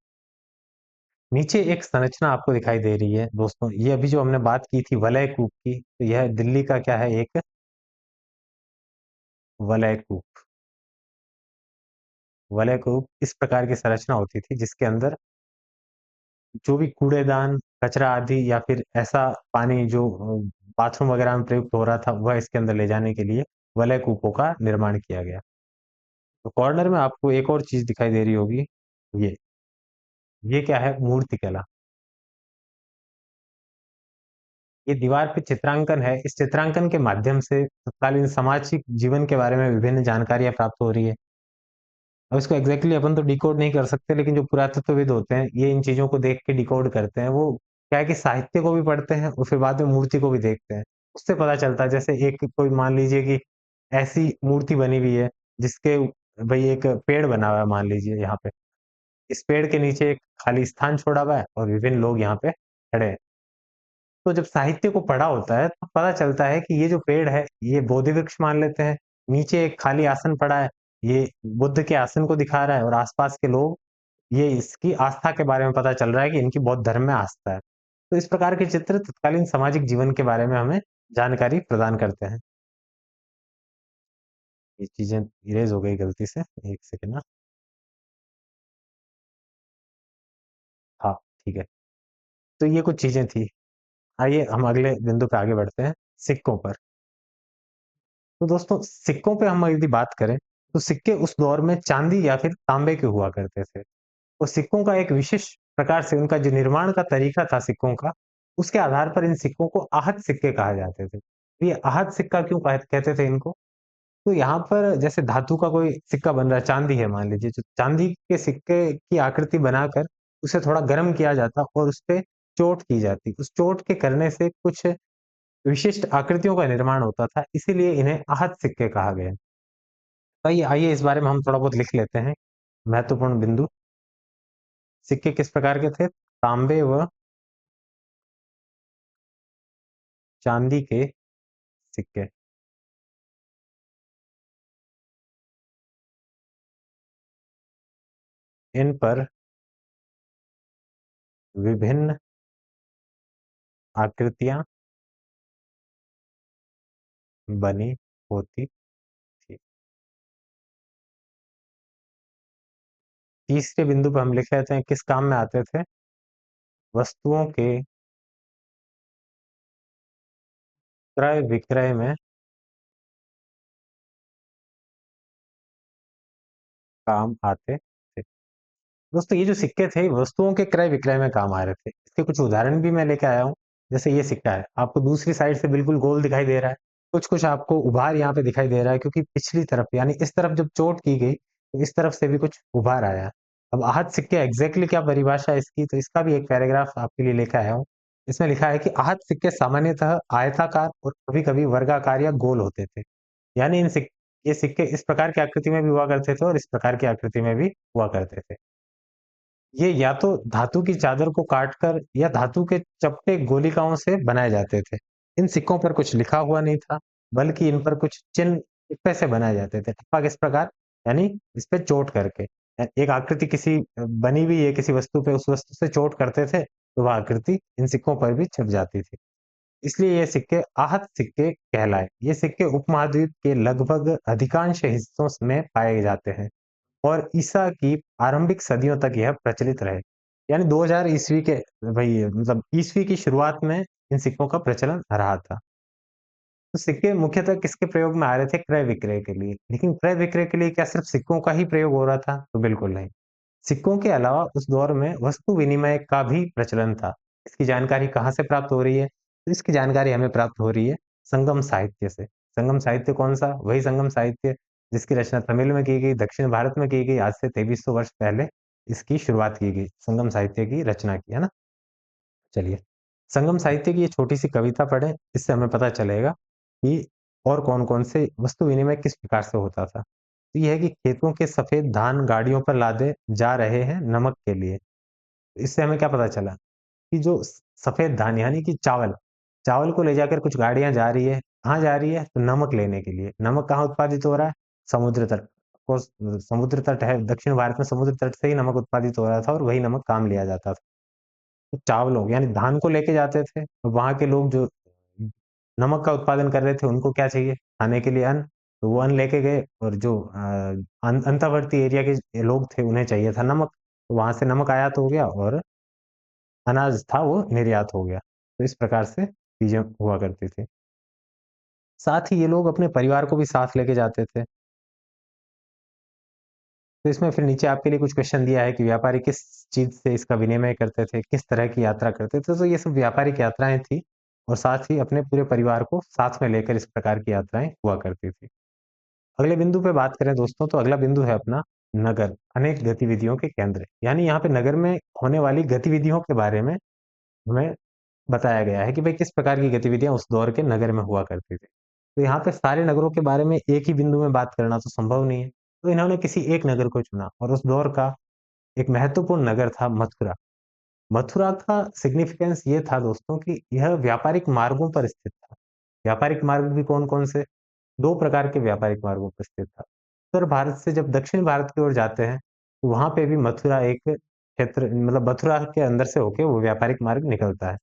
नीचे एक संरचना आपको दिखाई दे रही है दोस्तों, ये अभी जो हमने बात की थी वलय कूप की, तो यह दिल्ली का क्या है, एक वलय कूप। वलय कूप इस प्रकार की संरचना होती थी जिसके अंदर जो भी कूड़ेदान, कचरा आदि या फिर ऐसा पानी जो बाथरूम वगैरह में प्रयुक्त हो रहा था, वह इसके अंदर ले जाने के लिए वलय कूपों का निर्माण किया गया। तो कॉर्नर में आपको एक और चीज़ दिखाई दे रही होगी, ये। ये क्या है? मूर्तिकला। ये दीवार पे चित्रांकन है, इस चित्रांकन के माध्यम से तत्कालीन सामाजिक जीवन के बारे में विभिन्न जानकारियाँ प्राप्त हो रही है। अब इसको एग्ज़ैक्टली अपन तो डिकोड नहीं कर सकते, लेकिन जो पुरातत्वविद होते हैं, ये इन चीज़ों को देख के डिकोड करते हैं। वो क्या है कि साहित्य को भी पढ़ते हैं और फिर बाद में मूर्ति को भी देखते हैं। उससे पता चलता है, जैसे एक कोई मान लीजिए कि ऐसी मूर्ति बनी हुई है, जिसके भई एक पेड़ बना हुआ है मान लीजिए यहाँ पे। इस पेड़ के नीचे एक खाली स्थान छोड़ा हुआ है और विभिन्न लोग यहाँ पे खड़े हैं। तो जब साहित्य को पढ़ा होता है, तो पता चलता है कि ये जो पेड़ है, ये बोधि वृक्ष मान लेते हैं। नीचे एक खाली आसन पड़ा है, ये बुद्ध के आसन को दिखा रहा है और आस-पास के लोग, ये इसकी आस्था के बारे में पता चल रहा है कि इनकी बौद्ध धर्म में आस्था है। तो इस प्रकार के चित्र तत्कालीन सामाजिक जीवन के बारे में हमें जानकारी प्रदान करते हैं। ये चीज़ें इरेज़ हो गई गलती से, 1 सेकंड ना। हाँ, ठीक है। तो ये कुछ चीज़ें थी। आइए हम अगले बिंदु पे आगे बढ़ते हैं, सिक्कों पर। तो दोस्तों सिक्कों पे हम यदि बात करें, तो सिक्के उस दौर में चांदी या फिर तांबे के हुआ करते थे। और सिक्कों का एक विशेष प्रकार से उनका जो निर्माण का तरीका था सिक्कों का, उसके आधार पर इन सिक्कों को आहत सिक्के कहा जाते थे। तो ये आहत सिक्का क्यों कहते थे इनको? तो यहाँ पर जैसे धातु का कोई सिक्का बन रहा है, चांदी है मान लीजिए, तो चांदी के सिक्के की आकृति बनाकर उसे थोड़ा गर्म किया जाता और उसपे चोट की जाती। उस चोट के करने से कुछ विशिष्ट आकृतियों का निर्माण होता था, इसीलिए इन्हें आहत सिक्के कहा गया। तो आइए आइए इस बारे में हम थोड़ा बहुत लिख लेते हैं, महत्वपूर्ण बिंदु। सिक्के किस प्रकार के थे? तांबे व चांदी के सिक्के। इन पर विभिन्न आकृतियाँ बनी होती थी। तीसरे बिंदु पे हम लिख लेते हैं, किस काम में आते थे? वस्तुओं के क्रय विक्रय में काम आते थे। दोस्तों ये जो सिक्के थे, वस्तुओं के क्रय विक्रय में काम आ रहे थे। इसके कुछ उदाहरण भी मैं लेके आया हूँ। जैसे ये सिक्का है, आपको दूसरी साइड से बिल्कुल गोल दिखाई दे रहा है। कुछ-कुछ आपको उभार यहाँ पे दिखाई दे रहा है, क्योंकि पिछली तरफ यानी इस तरफ जब चोट की गई, तो इस तरफ से भी कुछ उभार आया। अब आहत सिक्के एग्ज़ैक्टली क्या परिभाषा है इसकी, तो इसका भी एक पैराग्राफ आपके लिए लेके आया हूँ। इसमें लिखा है कि आहत सिक्के सामान्यतः आयताकार और कभी-कभी वर्गाकार या गोल होते थे। यानी ये सिक्के इस प्रकार की आकृति में भी हुआ करते थे और इस प्रकार की आकृति में भी हुआ करते थे। ये या तो धातु की चादर को काटकर या धातु के चपटे गोलिकाओं से बनाए जाते थे। इन सिक्कों पर कुछ लिखा हुआ नहीं था, बल्कि इन पर कुछ चिन्ह टप्पे से बनाए जाते थे। टप्पा किस प्रकार? यानी इस पे चोट करके। एक आकृति किसी बनी हुई है किसी वस्तु पे, उस वस्तु से चोट करते थे, तो वह आकृति इन सिक्कों पर भी छप जाती थी। इसलिए ये सिक्के आहत सिक्के कहलाए। ये सिक्के उपमहाद्वीप के लगभग अधिकांश हिस्सों में पाए जाते हैं। और ईसा की आरंभिक सदियों तक यह प्रचलित रहे। यानी 2000 ईस्वी के वही मतलब ईस्वी की शुरुआत में इन सिक्कों का प्रचलन रहा था। तो सिक्के मुख्यतः किसके प्रयोग में आ रहे थे? क्रय-विक्रय के लिए। लेकिन क्रय-विक्रय के लिए क्या सिर्फ सिक्कों का ही प्रयोग हो रहा था? तो बिल्कुल नहीं। सिक्कों के अलावा उस दौर में वस्तु विनिमय का भी प्रचलन था। इसकी जानकारी कहाँ से प्राप्त हो रही है? तो इसकी जानकारी हमें प्राप्त हो रही है संगम साहित्य से। संगम साहित्य कौन-सा? वही संगम साहित्य जिसकी रचना तमिल में की गई, दक्षिण भारत में की गई, आज से 2300 वर्ष पहले इसकी शुरुआत की गई। संगम साहित्य की रचना की, है ना? चलिए, संगम साहित्य की ये छोटी-सी कविता पढ़ें, इससे हमें पता चलेगा कि और कौन-कौन से वस्तु विनिमय किस प्रकार से होता था। तो ये है कि खेतों के सफ़ेद धान गाड़ियों पर लादे जा रहे हैं नमक के लिए। इससे हमें क्या पता चला कि जो सफ़ेद धान यानी कि चावल, चावल को ले जाकर कुछ गाड़ियाँ जा रही है, कहाँ जा रही है? तो नमक लेने के लिए। नमक कहाँ उत्पादित हो रहा है? समुद्र तट। कोस समुद्र तट है, दक्षिण भारत में समुद्र तट से ही नमक उत्पादित हो रहा था और वही नमक काम लिया जाता था। तो चावलों यानी धान को लेके जाते थे और वहाँ के लोग जो नमक का उत्पादन कर रहे थे, उनको क्या चाहिए? खाने के लिए अन्न, तो वो अन्न लेके गए और जो अंतर्वर्ती एरिया के लोग थे, उन्हें चाहिए था नमक, तो वहाँ से नमक आयात हो गया और अनाज था वो निर्यात हो गया। तो इस प्रकार से चीज़ें हुआ करती थी। साथ ही ये लोग अपने परिवार को भी साथ लेके जाते थे। तो इसमें फिर नीचे आपके लिए कुछ क्वेश्चन दिया है कि व्यापारी किस चीज़ से इसका विनिमय करते थे, किस तरह की यात्रा करते थे, तो ये सब व्यापारिक यात्राएँ थी और साथ ही अपने पूरे परिवार को साथ में लेकर इस प्रकार की यात्राएँ हुआ करती थी। अगले बिंदु पे बात करें दोस्तों, तो अगला बिंदु है अपना नगर, अनेक गतिविधियों के केंद्र। यानी यहाँ पे नगर में होने वाली गतिविधियों के बारे में हमें बताया गया है कि भाई किस प्रकार की गतिविधियाँ उस दौर के नगर में हुआ करती थी। तो यहाँ पे सारे नगरों के बारे में एक ही बिंदु में बात करना तो संभव नहीं है। तो इन्होंने किसी एक नगर को चुना और उस दौर का एक महत्वपूर्ण नगर था मथुरा। मथुरा का सिग्निफिकेंस ये था दोस्तों कि यह व्यापारिक मार्गों पर स्थित था। व्यापारिक मार्ग भी कौन-कौन से? 2 प्रकार के व्यापारिक मार्गों पर स्थित था। उत्तर भारत से जब दक्षिण भारत की ओर जाते हैं, तो वहाँ पे भी मथुरा एक क्षेत्र मतलब मथुरा के अंदर से होके वो व्यापारिक मार्ग निकलता है।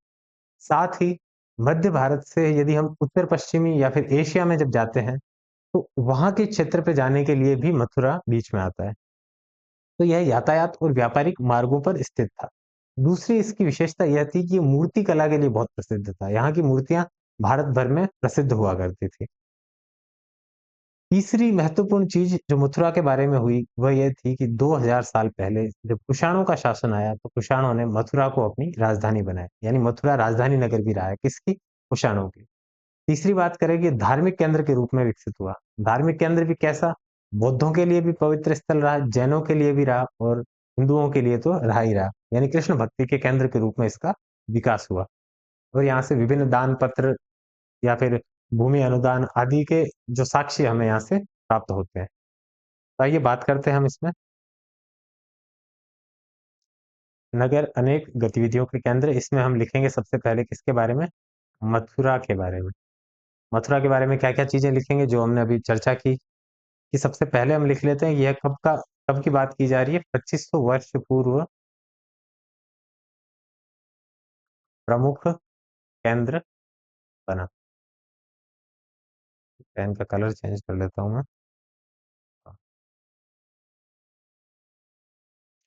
साथ ही मध्य भारत से यदि हम उत्तर-पश्चिमी या फिर एशिया में जब जाते हैं, तो वहाँ के क्षेत्र पे जाने के लिए भी मथुरा बीच में आता है। तो यह यातायात और व्यापारिक मार्गों पर स्थित था। दूसरी इसकी विशेषता यह थी कि ये मूर्ति कला के लिए बहुत प्रसिद्ध था। यहाँ की मूर्तियाँ भारत भर में प्रसिद्ध हुआ करती थी। तीसरी महत्वपूर्ण चीज़ जो मथुरा के बारे में हुई, वह ये थी कि 2000 साल पहले जब कुषाणों का शासन आया, तो कुषाणों ने मथुरा को अपनी राजधानी बनाया। यानी मथुरा राजधानी नगर भी रहा है, किसकी? कुषाणों की। तीसरी बात करें कि धार्मिक केंद्र के रूप में विकसित हुआ। धार्मिक केंद्र भी कैसा? बौद्धों के लिए भी पवित्र स्थल रहा, जैनों के लिए भी रहा और हिंदुओं के लिए तो रहा ही रहा। यानी कृष्ण भक्ति के केंद्र के रूप में इसका विकास हुआ और यहाँ से विभिन्न दान पत्र या फिर भूमि अनुदान आदि के जो साक्ष्य हमें यहाँ से प्राप्त होते हैं। तो आइए बात करते हैं हम इसमें। नगर अनेक गतिविधियों के केंद्र, इसमें हम लिखेंगे सबसे पहले किसके बारे में? मथुरा के बारे में। मथुरा के बारे में क्या-क्या चीज़ें लिखेंगे जो हमने अभी चर्चा की, कि सबसे पहले हम लिख लेते हैं यह कब की बात की जा रही है? 2500 वर्ष पूर्व प्रमुख केंद्र बना। पेन का कलर चेंज कर लेता हूँ मैं।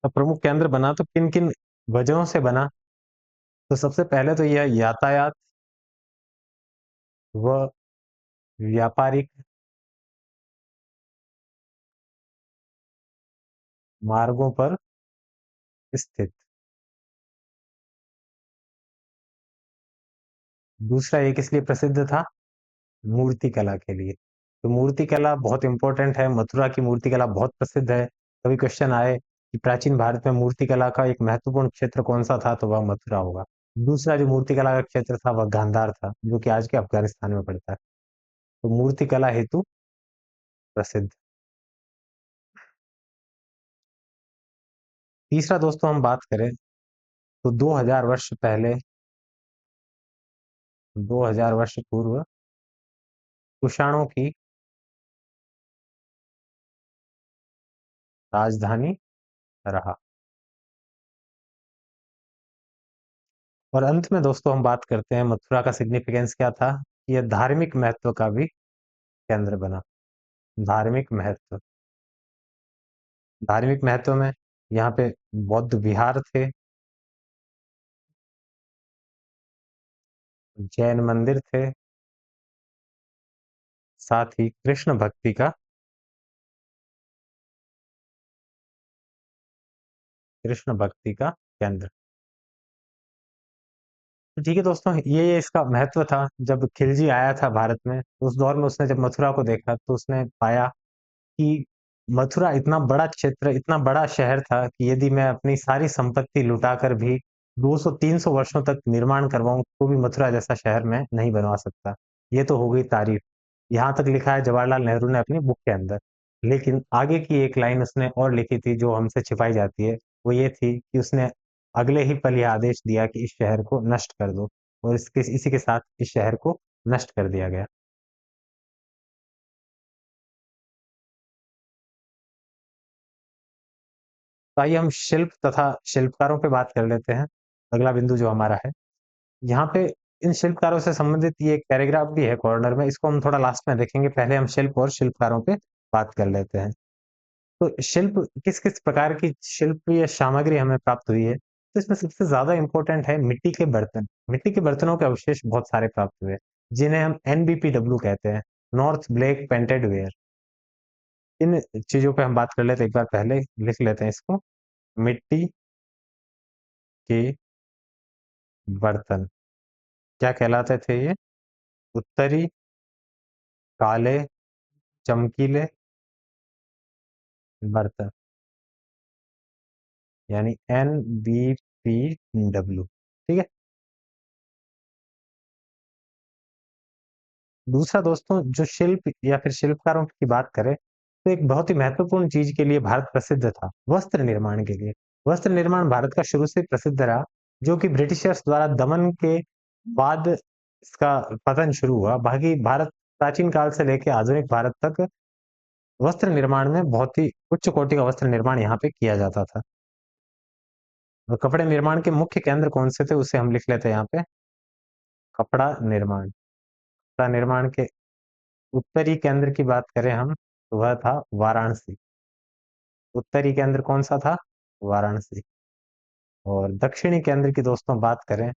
अब प्रमुख केंद्र बना तो किन-किन वजहों से बना? तो सबसे पहले तो यह यातायात व व्यापारिक मार्गों पर स्थित। दूसरा ये किस लिए प्रसिद्ध था? मूर्ति कला के लिए। तो मूर्ति कला बहुत इम्पोर्टेंट है, मथुरा की मूर्ति कला बहुत प्रसिद्ध है। कभी क्वेश्चन आए कि प्राचीन भारत में मूर्ति कला का एक महत्वपूर्ण क्षेत्र कौन-सा था? तो वह मथुरा होगा। दूसरा जो मूर्ति कला का क्षेत्र था वह गांधार था, जो कि आज के अफ़गानिस्तान में पड़ता है। तो मूर्ति कला हेतु प्रसिद्ध। तीसरा दोस्तों हम बात करें तो 2000 वर्ष पहले 2000 वर्ष पूर्व कुषाणों की राजधानी रहा। और अंत में दोस्तों हम बात करते हैं मथुरा का सिग्निफिकेंस क्या था? यह धार्मिक महत्व का भी केंद्र बना। धार्मिक महत्व। धार्मिक महत्व में यहाँ पे बौद्ध विहार थे, जैन मंदिर थे, साथ ही कृष्ण भक्ति का केंद्र। तो ठीक है दोस्तों, ये इसका महत्व था। जब खिलजी आया था भारत में, तो उस दौर में उसने जब मथुरा को देखा, तो उसने पाया कि मथुरा इतना बड़ा क्षेत्र, इतना बड़ा शहर था कि यदि मैं अपनी सारी संपत्ति लुटाकर भी 200-300 वर्षों तक निर्माण करवाऊँ, तो भी मथुरा जैसा शहर मैं नहीं बनवा सकता। ये तो हो गई तारीफ। यहाँ तक लिखा है जवाहरलाल नेहरू ने अपनी बुक के अंदर। लेकिन आगे की एक लाइन उसने और लिखी थी जो हमसे छिपाई जाती है, वो ये थी कि उसने अगले ही पल ये आदेश दिया कि इस शहर को नष्ट कर दो और इसी के साथ इस शहर को नष्ट कर दिया गया। तो आइए हम शिल्प तथा शिल्पकारों पे बात कर लेते हैं। अगला बिंदु जो हमारा है, यहाँ पे इन शिल्पकारों से संबंधित ये एक पैराग्राफ भी है कॉर्नर में, इसको हम थोड़ा लास्ट में देखेंगे। पहले हम शिल्प और शिल्पकारों पे बात कर लेते हैं। तो शिल्प किस-किस प्रकार की शिल्प या सामग्री हमें प्राप्त हुई है? तो इसमें सबसे ज़्यादा इम्पोर्टेंट है मिट्टी के बर्तन। मिट्टी के बर्तनों के अवशेष बहुत सारे प्राप्त हुए, जिन्हें हम एनबीपीडब्ल्यू कहते हैं, नॉर्थ ब्लैक पेंटेड वेयर। इन चीज़ों पे हम बात कर लेते हैं, एक बार पहले लिख लेते हैं इसको। मिट्टी के बर्तन क्या कहलाते थे ये? उत्तरी, काले, चमकीले बर्तन, यानी एनबीपीडब्ल्यू। ठीक है? दूसरा दोस्तों, जो शिल्प या फिर शिल्पकारों की बात करें, तो एक बहुत ही महत्वपूर्ण चीज़ के लिए भारत प्रसिद्ध था, वस्त्र निर्माण के लिए। वस्त्र निर्माण भारत का शुरू से प्रसिद्ध रहा, जो कि ब्रिटिशर्स द्वारा दमन के बाद इसका पतन शुरू हुआ। बाकी भारत प्राचीन काल से लेके आधुनिक भारत तक वस्त्र निर्माण में बहुत ही उच्च कोटि का वस्त्र निर्माण यहाँ पे किया जाता था। और कपड़े निर्माण के मुख्य केंद्र कौन से थे, उसे हम लिख लेते हैं यहाँ पे। कपड़ा निर्माण। कपड़ा निर्माण के उत्तरी केंद्र की बात करें हम, तो वह था वाराणसी। उत्तरी केंद्र कौन सा था? वाराणसी। और दक्षिणी केंद्र की दोस्तों बात करें,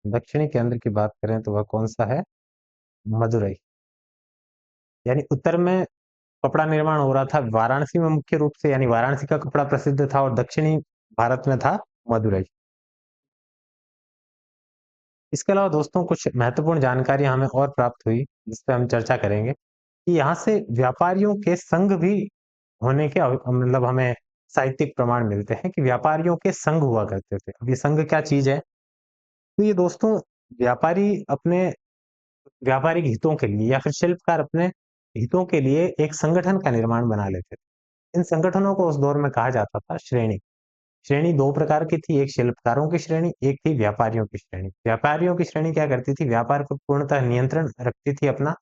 दक्षिणी केंद्र की बात करें तो वह कौन सा है? मदुरई। यानी उत्तर में कपड़ा निर्माण हो रहा था वाराणसी में मुख्य रूप से, यानी वाराणसी का कपड़ा प्रसिद्ध था, और दक्षिणी भारत में था मदुरई। इसके अलावा दोस्तों कुछ महत्वपूर्ण जानकारी हमें और प्राप्त हुई, जिस पे हम चर्चा करेंगे कि यहाँ से व्यापारियों के संघ भी होने के मतलब हमें साहित्यिक प्रमाण मिलते हैं कि व्यापारियों के संघ हुआ करते थे। अब ये संघ क्या चीज है? तो ये दोस्तों, व्यापारी अपने व्यापारिक हितों के लिए या फिर शिल्पकार अपने हितों के लिए एक संगठन का निर्माण बना लेते थे। इन संगठनों को उस दौर में कहा जाता था श्रेणी। श्रेणी दो प्रकार की थी, एक शिल्पकारों की श्रेणी, एक थी व्यापारियों की श्रेणी। व्यापारियों की श्रेणी क्या करती थी? व्यापार पर पूर्णतः नियंत्रण रखती थी अपना,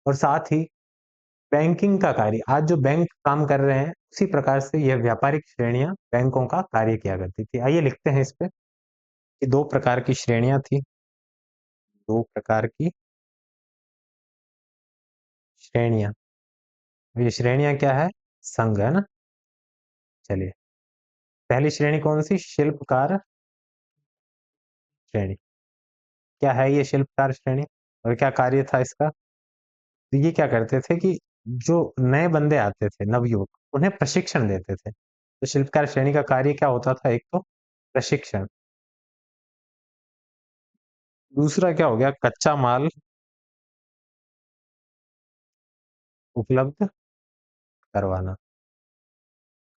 और साथ ही बैंकिंग का कार्य, आज जो बैंक काम कर रहे हैं उसी प्रकार से यह व्यापारिक श्रेणियां बैंकों का कार्य किया करती थी। आइए लिखते हैं इस पे कि दो प्रकार की श्रेणियां थी। दो प्रकार की श्रेणियां। ये श्रेणियां क्या है? संघ है ना। चलिए, पहली श्रेणी कौन सी? शिल्पकार श्रेणी। क्या है ये शिल्पकार श्रेणी और क्या कार्य था इसका? तो ये क्या करते थे कि जो नए बंदे आते थे, नवयुवक, उन्हें प्रशिक्षण देते थे। तो शिल्पकार श्रेणी का कार्य क्या होता था? एक तो प्रशिक्षण। दूसरा क्या हो गया? कच्चा माल उपलब्ध करवाना।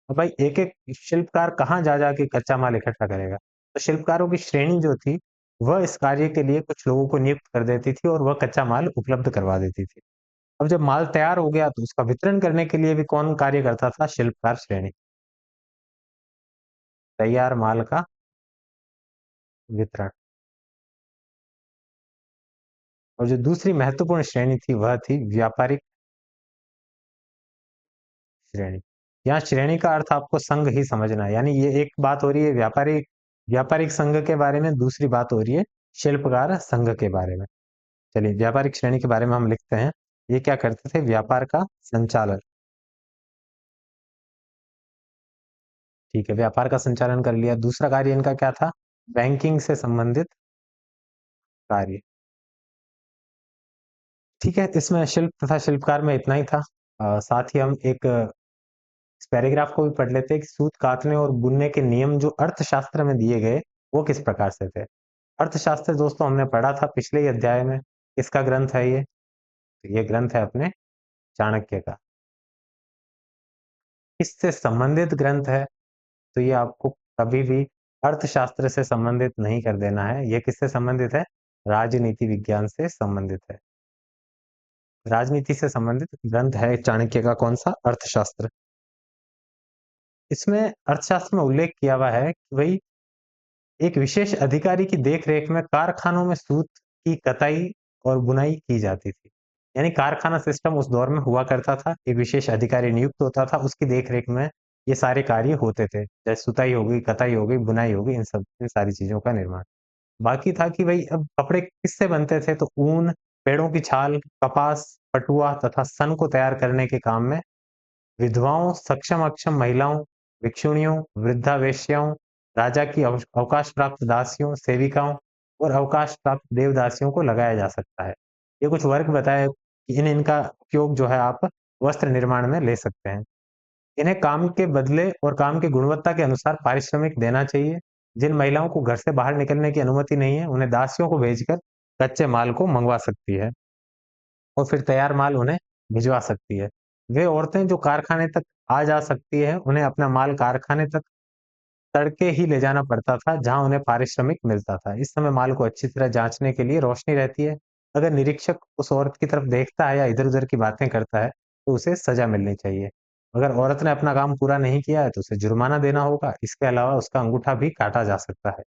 अब भाई एक एक शिल्पकार कहाँ जा जाके कच्चा माल इकट्ठा करेगा? तो शिल्पकारों की श्रेणी जो थी, वह इस कार्य के लिए कुछ लोगों को नियुक्त कर देती थी और वह कच्चा माल उपलब्ध करवा देती थी। अब जब माल तैयार हो गया तो उसका वितरण करने के लिए भी कौन कार्य करता था? शिल्पकार श्रेणी। तैयार माल का वितरण। और जो दूसरी महत्वपूर्ण श्रेणी थी वह थी व्यापारिक श्रेणी। यहाँ श्रेणी का अर्थ आपको संघ ही समझना है, यानी ये एक बात हो रही है व्यापारिक व्यापारिक संघ के बारे में, दूसरी बात हो रही है शिल्पकार संघ के बारे में। चलिए, व्यापारिक श्रेणी के बारे में हम लिखते हैं। ये क्या करते थे? व्यापार का संचालन। ठीक है, व्यापार का संचालन कर लिया। दूसरा कार्य इनका क्या था? बैंकिंग से संबंधित कार्य। ठीक है, इसमें शिल्प तथा शिल्पकार में इतना ही था। साथ ही हम एक इस पैराग्राफ को भी पढ़ लेते हैं कि सूत कातने और बुनने के नियम जो अर्थशास्त्र में दिए गए, वो किस प्रकार से थे। अर्थशास्त्र दोस्तों हमने पढ़ा था पिछले ही अध्याय में। किसका ग्रंथ है ये? तो ये ग्रंथ है अपने चाणक्य का। इससे संबंधित ग्रंथ है, तो ये आपको कभी भी अर्थशास्त्र से संबंधित नहीं कर देना है। ये किससे संबंधित है? राजनीति विज्ञान से संबंधित है। राजनीति से संबंधित ग्रंथ है चाणक्य का, कौन सा? अर्थशास्त्र। इसमें अर्थशास्त्र में उल्लेख किया हुआ है कि भाई एक विशेष अधिकारी की देखरेख में कारखानों में सूत की कताई और बुनाई की जाती थी। यानी कारखाना सिस्टम उस दौर में हुआ करता था, एक विशेष अधिकारी नियुक्त होता था, उसकी देख-रेख में ये सारे कार्य होते थे। जैसे सुताई हो गई, कताई हो गई, बुनाई हो गई, इन सारी चीज़ों का निर्माण। बाकी था कि भई अब कपड़े किससे बनते थे, तो ऊन, पेड़ों की छाल, कपास, पटुआ तथा सन को तैयार करने के काम में विधवाओं, सक्षम-अक्षम महिलाओं, भिक्षुणियों, वृद्धा वेश्याओं, राजा की अवकाश प्राप्त दासियों, सेविकाओं और अवकाश प्राप्त देवदासियों को लगाया जा सकता है। ये कुछ वर्ग बताए कि इनका उपयोग जो है आप वस्त्र निर्माण में ले सकते हैं। इन्हें काम के बदले और काम की गुणवत्ता के अनुसार पारिश्रमिक देना चाहिए। जिन महिलाओं को घर से बाहर निकलने की अनुमति नहीं है, उन्हें दासियों को भेजकर कच्चे माल को मँगवा सकती है और फिर तैयार माल उन्हें भिजवा सकती है। वे औरतें जो कारखाने तक आ जा सकती हैं, उन्हें अपना माल कारखाने तक तड़के ही ले जाना पड़ता था, जहाँ उन्हें पारिश्रमिक मिलता था। इस समय माल को अच्छी तरह जाँचने के लिए रोशनी रहती है। अगर निरीक्षक उस औरत की तरफ देखता है या इधर-उधर की बातें करता है, तो उसे सज़ा मिलनी चाहिए। अगर औरत ने अपना काम पूरा नहीं किया है, तो उसे जुर्माना देना होगा। इसके अलावा उसका अंगूठा भी काटा जा सकता है।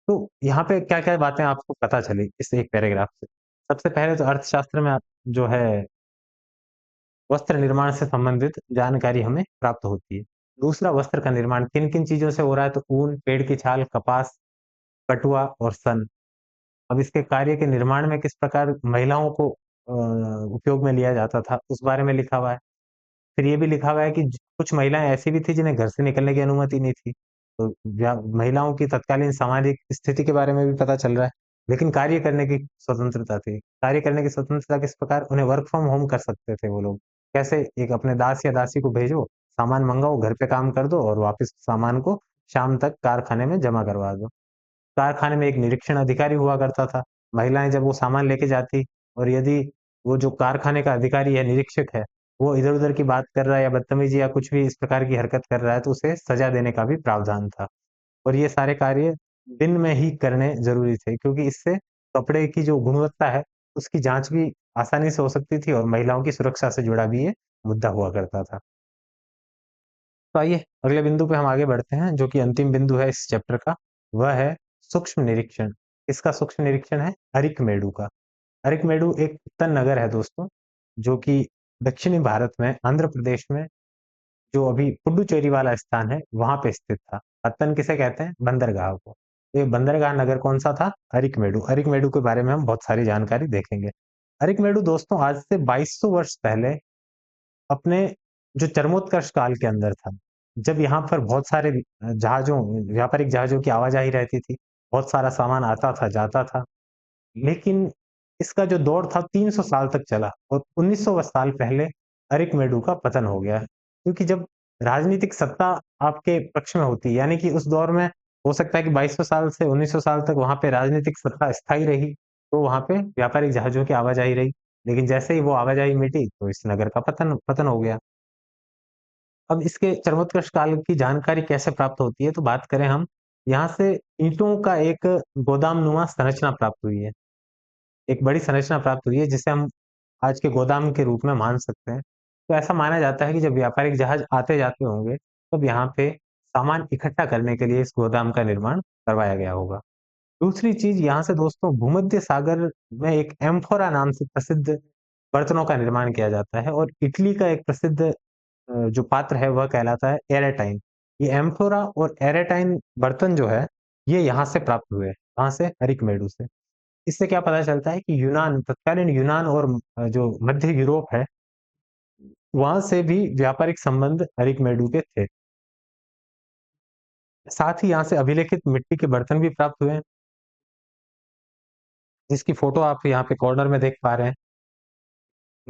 तो यहाँ पे क्या-क्या बातें आपको पता चली इस एक पैराग्राफ से? सबसे पहले तो अर्थशास्त्र में आप जो है वस्त्र निर्माण से संबंधित जानकारी हमें प्राप्त होती है। दूसरा, वस्त्र का निर्माण किन-किन चीज़ों से हो रहा है, तो ऊन, पेड़ की छाल, कपास, पटुआ और सन। अब इसके कार्य के निर्माण में किस प्रकार महिलाओं को उपयोग में लिया जाता था, उस बारे में लिखा हुआ है। फिर ये भी लिखा हुआ है कि कुछ महिलाएँ ऐसी भी थी जिन्हें घर से निकलने की अनुमति नहीं थी। तो महिलाओं की तत्कालीन सामाजिक स्थिति के बारे में भी पता चल रहा है। लेकिन कार्य करने की स्वतंत्रता थी। कार्य करने की स्वतंत्रता किस प्रकार? उन्हें वर्क फ्रॉम होम कर सकते थे वो लोग। कैसे? एक अपने दास या दासी को भेजो, सामान मँगाओ, घर पे काम कर दो और वापस सामान को शाम तक कारखाने में जमा करवा दो। कारखाने में एक निरीक्षण अधिकारी हुआ करता था। महिलाएँ जब वो सामान लेके जाती और यदि वो जो कारखाने का अधिकारी है, निरीक्षक है, वो इधर-उधर की बात कर रहा है या बदतमीज़ी या कुछ भी इस प्रकार की हरकत कर रहा है, तो उसे सज़ा देने का भी प्रावधान था। और ये सारे कार्य दिन में ही करने ज़रूरी थे, क्योंकि इससे कपड़े की जो गुणवत्ता है, उसकी जाँच भी आसानी से हो सकती थी और महिलाओं की सुरक्षा से जुड़ा भी ये मुद्दा हुआ करता था। तो आइए अगले बिंदु पे हम आगे बढ़ते हैं, जो कि अंतिम बिंदु है इस चैप्टर का, वह है सूक्ष्म निरीक्षण। इसका सूक्ष्म निरीक्षण है अरिकमेडु का। अरिकमेडु एक तन नगर है दोस्तों, जो कि दक्षिणी भारत में आंध्र प्रदेश में जो अभी पुडुचेरी वाला स्थान है, वहाँ पे स्थित था। पत्तन किसे कहते हैं? बंदरगाह को। तो ये बंदरगाह नगर कौन-सा था? अरिकमेडु। अरिकमेडु के बारे में हम बहुत सारी जानकारी देखेंगे। अरिकमेडु दोस्तों आज से 2200 वर्ष पहले अपने जो चरमोत्कर्ष काल के अंदर था, जब यहाँ पर बहुत सारे जहाज़ों व्यापारिक जहाज़ों की आवाजाही रहती थी, बहुत सारा सामान आता था, जाता था। लेकिन इसका जो दौर था 300 साल तक चला और 1900 साल पहले अरिकमेडु का पतन हो गया। क्योंकि जब राजनीतिक सत्ता आपके पक्ष में होती है, यानी कि उस दौर में हो सकता है कि 2200 साल से 1900 साल तक वहाँ पे राजनीतिक सत्ता स्थायी रही, तो वहाँ पे व्यापारिक जहाज़ों की आवाजाही रही। लेकिन जैसे ही वो आवाजाही मिटी, तो इस नगर का पतन पतन हो गया। अब इसके चरमोत्कर्ष काल की जानकारी कैसे प्राप्त होती है, तो बात करें हम, यहाँ से ईंटों का एक गोदामनुमा संरचना प्राप्त हुई है। एक बड़ी संरचना प्राप्त हुई है, जिसे हम आज के गोदाम के रूप में मान सकते हैं। तो ऐसा माना जाता है कि जब व्यापारिक जहाज़ आते-जाते होंगे, तब यहाँ पे सामान इकट्ठा करने के लिए इस गोदाम का निर्माण करवाया गया होगा। दूसरी चीज़, यहाँ से दोस्तों भूमध्य सागर में एक एम्फोरा नाम से प्रसिद्ध बर्तनों का निर्माण किया जाता है और इटली का एक प्रसिद्ध जो पात्र है वह कहलाता है एरेटाइन। ये एम्फोरा और एरेटाइन बर्तन जो है, ये यहाँ से प्राप्त हुए। कहाँ से? अरिकमेडु से। इससे क्या पता चलता है कि यूनान, तत्कालीन यूनान और जो मध्य यूरोप है, वहाँ से भी व्यापारिक संबंध अरिकमेडु के थे। साथ ही यहाँ से अभिलेखित मिट्टी के बर्तन भी प्राप्त हुए हैं, जिसकी फोटो आप यहाँ पे कॉर्नर में देख पा रहे हैं।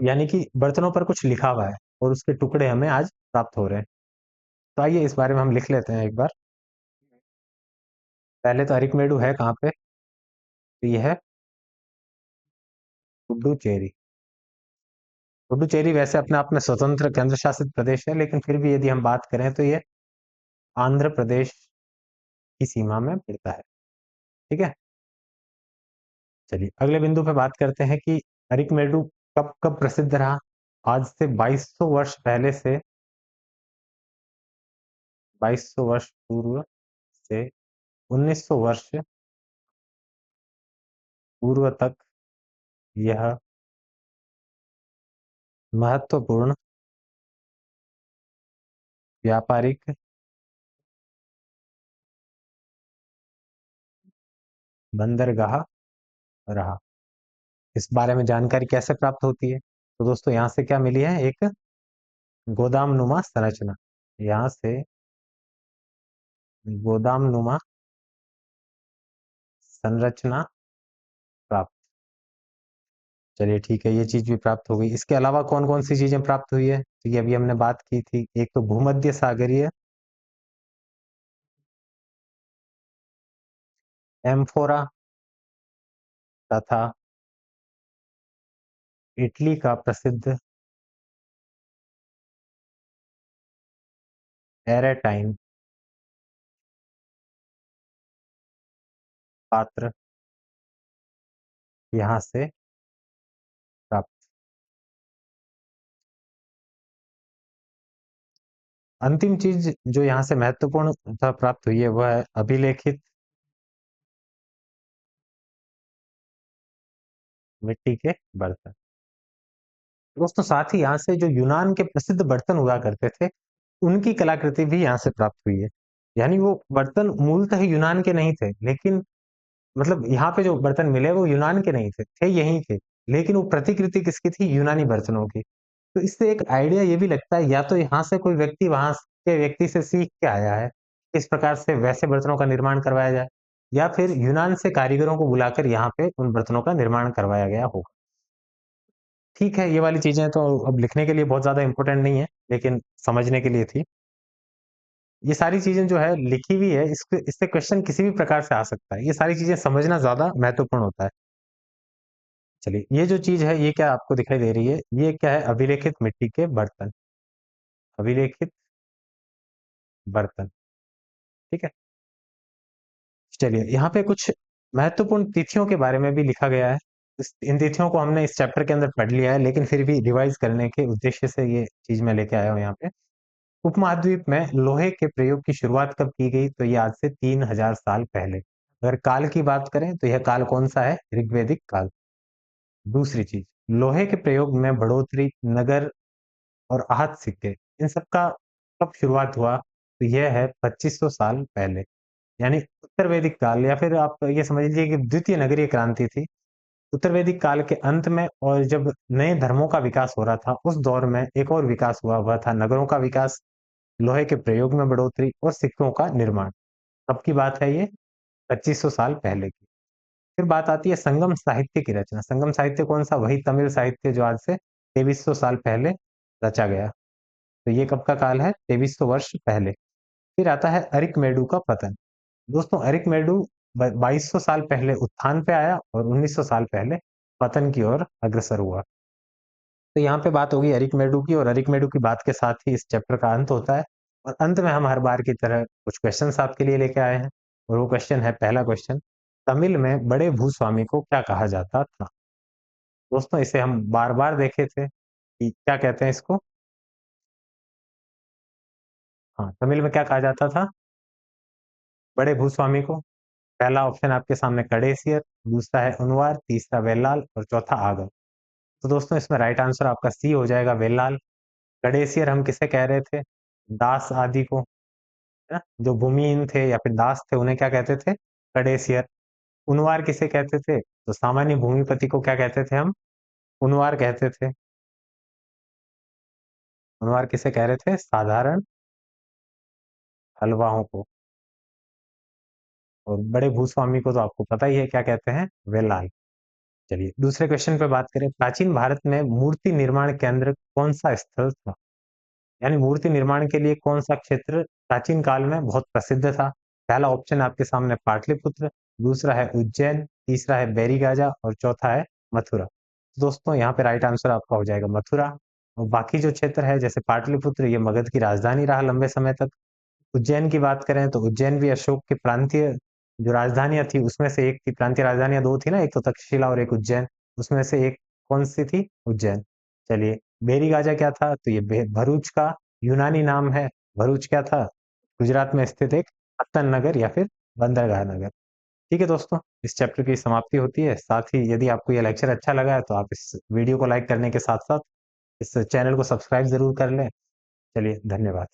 यानी कि बर्तनों पर कुछ लिखा हुआ है और उसके टुकड़े हमें आज प्राप्त हो रहे हैं। तो आइए इस बारे में हम लिख लेते हैं एक बार। पहले तो अरिकमेडु है कहाँ पे? तो ये है पुडुचेरी। पुडुचेरी वैसे अपने आप में स्वतंत्र केंद्र शासित प्रदेश है, लेकिन फिर भी यदि हम बात करें तो ये आंध्र प्रदेश की सीमा में पड़ता है। ठीक है? चलिए अगले बिंदु पे बात करते हैं कि अरिकमेडु कब-कब प्रसिद्ध रहा? आज से 2200 वर्ष पहले से 2200 वर्ष पूर्व से 1900 वर्ष पूर्व तक यह महत्वपूर्ण व्यापारिक बंदरगाह रहा। इस बारे में जानकारी कैसे प्राप्त होती है? तो दोस्तों यहाँ से क्या मिली है? एक गोदामनुमा संरचना। यहाँ से गोदामनुमा संरचना प्राप्त। चलिए ठीक है, ये चीज भी प्राप्त हो गई। इसके अलावा कौन कौन सी चीजें प्राप्त हुई है? तो ये अभी हमने बात की थी। एक तो भूमध्य सागरीय एम्फोरा तथा इटली का प्रसिद्ध एरेटाइन पात्र यहाँ से प्राप्त। अंतिम चीज जो यहाँ से महत्वपूर्ण प्राप्त हुई है वह है अभिलेखित मिट्टी के बर्तन। दोस्तों साथ ही यहाँ से जो यूनान के प्रसिद्ध बर्तन हुआ करते थे उनकी कलाकृति भी यहाँ से प्राप्त हुई है। यानी वो बर्तन मूलतः यूनान के नहीं थे, लेकिन मतलब यहाँ पे जो बर्तन मिले वो यूनान के नहीं थे यहीं के, लेकिन वो प्रतिकृति किसकी थी? यूनानी बर्तनों की। तो इससे एक आइडिया ये भी लगता है या तो यहाँ से कोई व्यक्ति वहां के व्यक्ति से सीख के आया है इस प्रकार से वैसे बर्तनों का निर्माण करवाया जाए, या फिर यूनान से कारीगरों को बुलाकर यहाँ पे उन बर्तनों का निर्माण करवाया गया होगा। ठीक है, ये वाली चीजें तो अब लिखने के लिए बहुत ज्यादा इंपॉर्टेंट नहीं है, लेकिन समझने के लिए थी। ये सारी चीजें जो है लिखी हुई है, इसके इससे क्वेश्चन किसी भी प्रकार से आ सकता है। ये सारी चीजें समझना ज्यादा महत्वपूर्ण होता है। चलिए, ये जो चीज है ये क्या आपको दिखाई दे रही है? ये क्या है? अभिलेखित मिट्टी के बर्तन। अभिलेखित बर्तन। ठीक है। चलिए, यहाँ पे कुछ महत्वपूर्ण तिथियों के बारे में भी लिखा गया है। इन तिथियों को हमने इस चैप्टर के अंदर पढ़ लिया है, लेकिन फिर भी रिवाइज करने के उद्देश्य से ये चीज मैं लेके आया हूँ यहाँ पे। उपमहाद्वीप में लोहे के प्रयोग की शुरुआत कब की गई? तो ये आज से 3000 साल पहले। अगर काल की बात करें तो यह काल कौन सा है? ऋग्वैदिक काल। दूसरी चीज, लोहे के प्रयोग में बढ़ोतरी, नगर और आहत सिक्के, इन सब का कब शुरुआत हुआ? तो यह है 2500 साल पहले। यानी उत्तर वैदिक काल, या फिर आप ये समझ लीजिए कि द्वितीय नगरीय क्रांति थी उत्तर वैदिक काल के अंत में। और जब नए धर्मों का विकास हो रहा था उस दौर में एक और विकास हुआ, वह था नगरों का विकास, लोहे के प्रयोग में बढ़ोतरी और सिक्कों का निर्माण। कब की बात है ये? 2500 साल पहले की। फिर बात आती है संगम साहित्य की रचना। संगम साहित्य कौन सा? वही तमिल साहित्य जो आज से 2300 साल पहले रचा गया। तो ये कब का काल है? 2300 वर्ष पहले। फिर आता है अरिकमेडु का पतन। दोस्तों अरिकमेडु 2200 साल पहले उत्थान पे आया और 1900 साल पहले पतन की ओर अग्रसर हुआ। तो यहाँ पे बात होगी अरिकमेडु की, और अरिकमेडु की बात के साथ ही इस चैप्टर का अंत होता है। और अंत में हम हर बार की तरह कुछ क्वेश्चंस आपके लिए लेके आए हैं। और वो क्वेश्चन है, पहला क्वेश्चन, तमिल में बड़े भूस्वामी को क्या कहा जाता था? दोस्तों इसे हम बार बार देखे थे कि क्या कहते हैं इसको। हाँ, तमिल में क्या कहा जाता था बड़े भूस्वामी को? पहला ऑप्शन आपके सामने कडेसियर, दूसरा है उनवार, तीसरा वेलाल और चौथा आगम। तो दोस्तों इसमें राइट आंसर आपका सी हो जाएगा, वेलाल। कडेसियर हम किसे कह रहे थे? दास आदि को, है ना? जो भूमिहीन थे या फिर दास थे उन्हें क्या कहते थे? कडेसियर। उनवार किसे कहते थे? तो सामान्य भूमिपति को क्या कहते थे हम? उनवार कहते थे। उनवार किसे कह रहे थे? साधारण हलवाओं को। और बड़े भूस्वामी को तो आपको पता ही है क्या कहते हैं? वेलाल। चलिए दूसरे क्वेश्चन पे बात करें। प्राचीन भारत में मूर्ति निर्माण केंद्र कौन सा स्थल था? यानी मूर्ति निर्माण के लिए कौन सा क्षेत्र प्राचीन काल में बहुत प्रसिद्ध था? पहला ऑप्शन आपके सामने पाटलिपुत्र, दूसरा है उज्जैन, तीसरा है बैरीगाजा और चौथा है मथुरा। तो दोस्तों यहाँ पे राइट आंसर आपका हो जाएगा मथुरा। और बाकी जो क्षेत्र है जैसे पाटलिपुत्र, ये मगध की राजधानी रहा लंबे समय तक। उज्जैन की बात करें तो उज्जैन भी अशोक की प्रांतीय जो राजधानियां थी उसमें से एक थी। प्रांतीय राजधानियां दो थी ना, एक तो तक्षशिला और एक उज्जैन। उसमें से एक कौन सी थी? उज्जैन। चलिए, बेरीगाजा क्या था? तो ये भरूच का यूनानी नाम है। भरूच क्या था? गुजरात में स्थित एक पत्तन नगर या फिर बंदरगाह नगर। ठीक है दोस्तों, इस चैप्टर की समाप्ति होती है। साथ ही यदि आपको यह लेक्चर अच्छा लगा है तो आप इस वीडियो को लाइक करने के साथ साथ इस चैनल को सब्सक्राइब ज़रूर कर लें। चलिए धन्यवाद।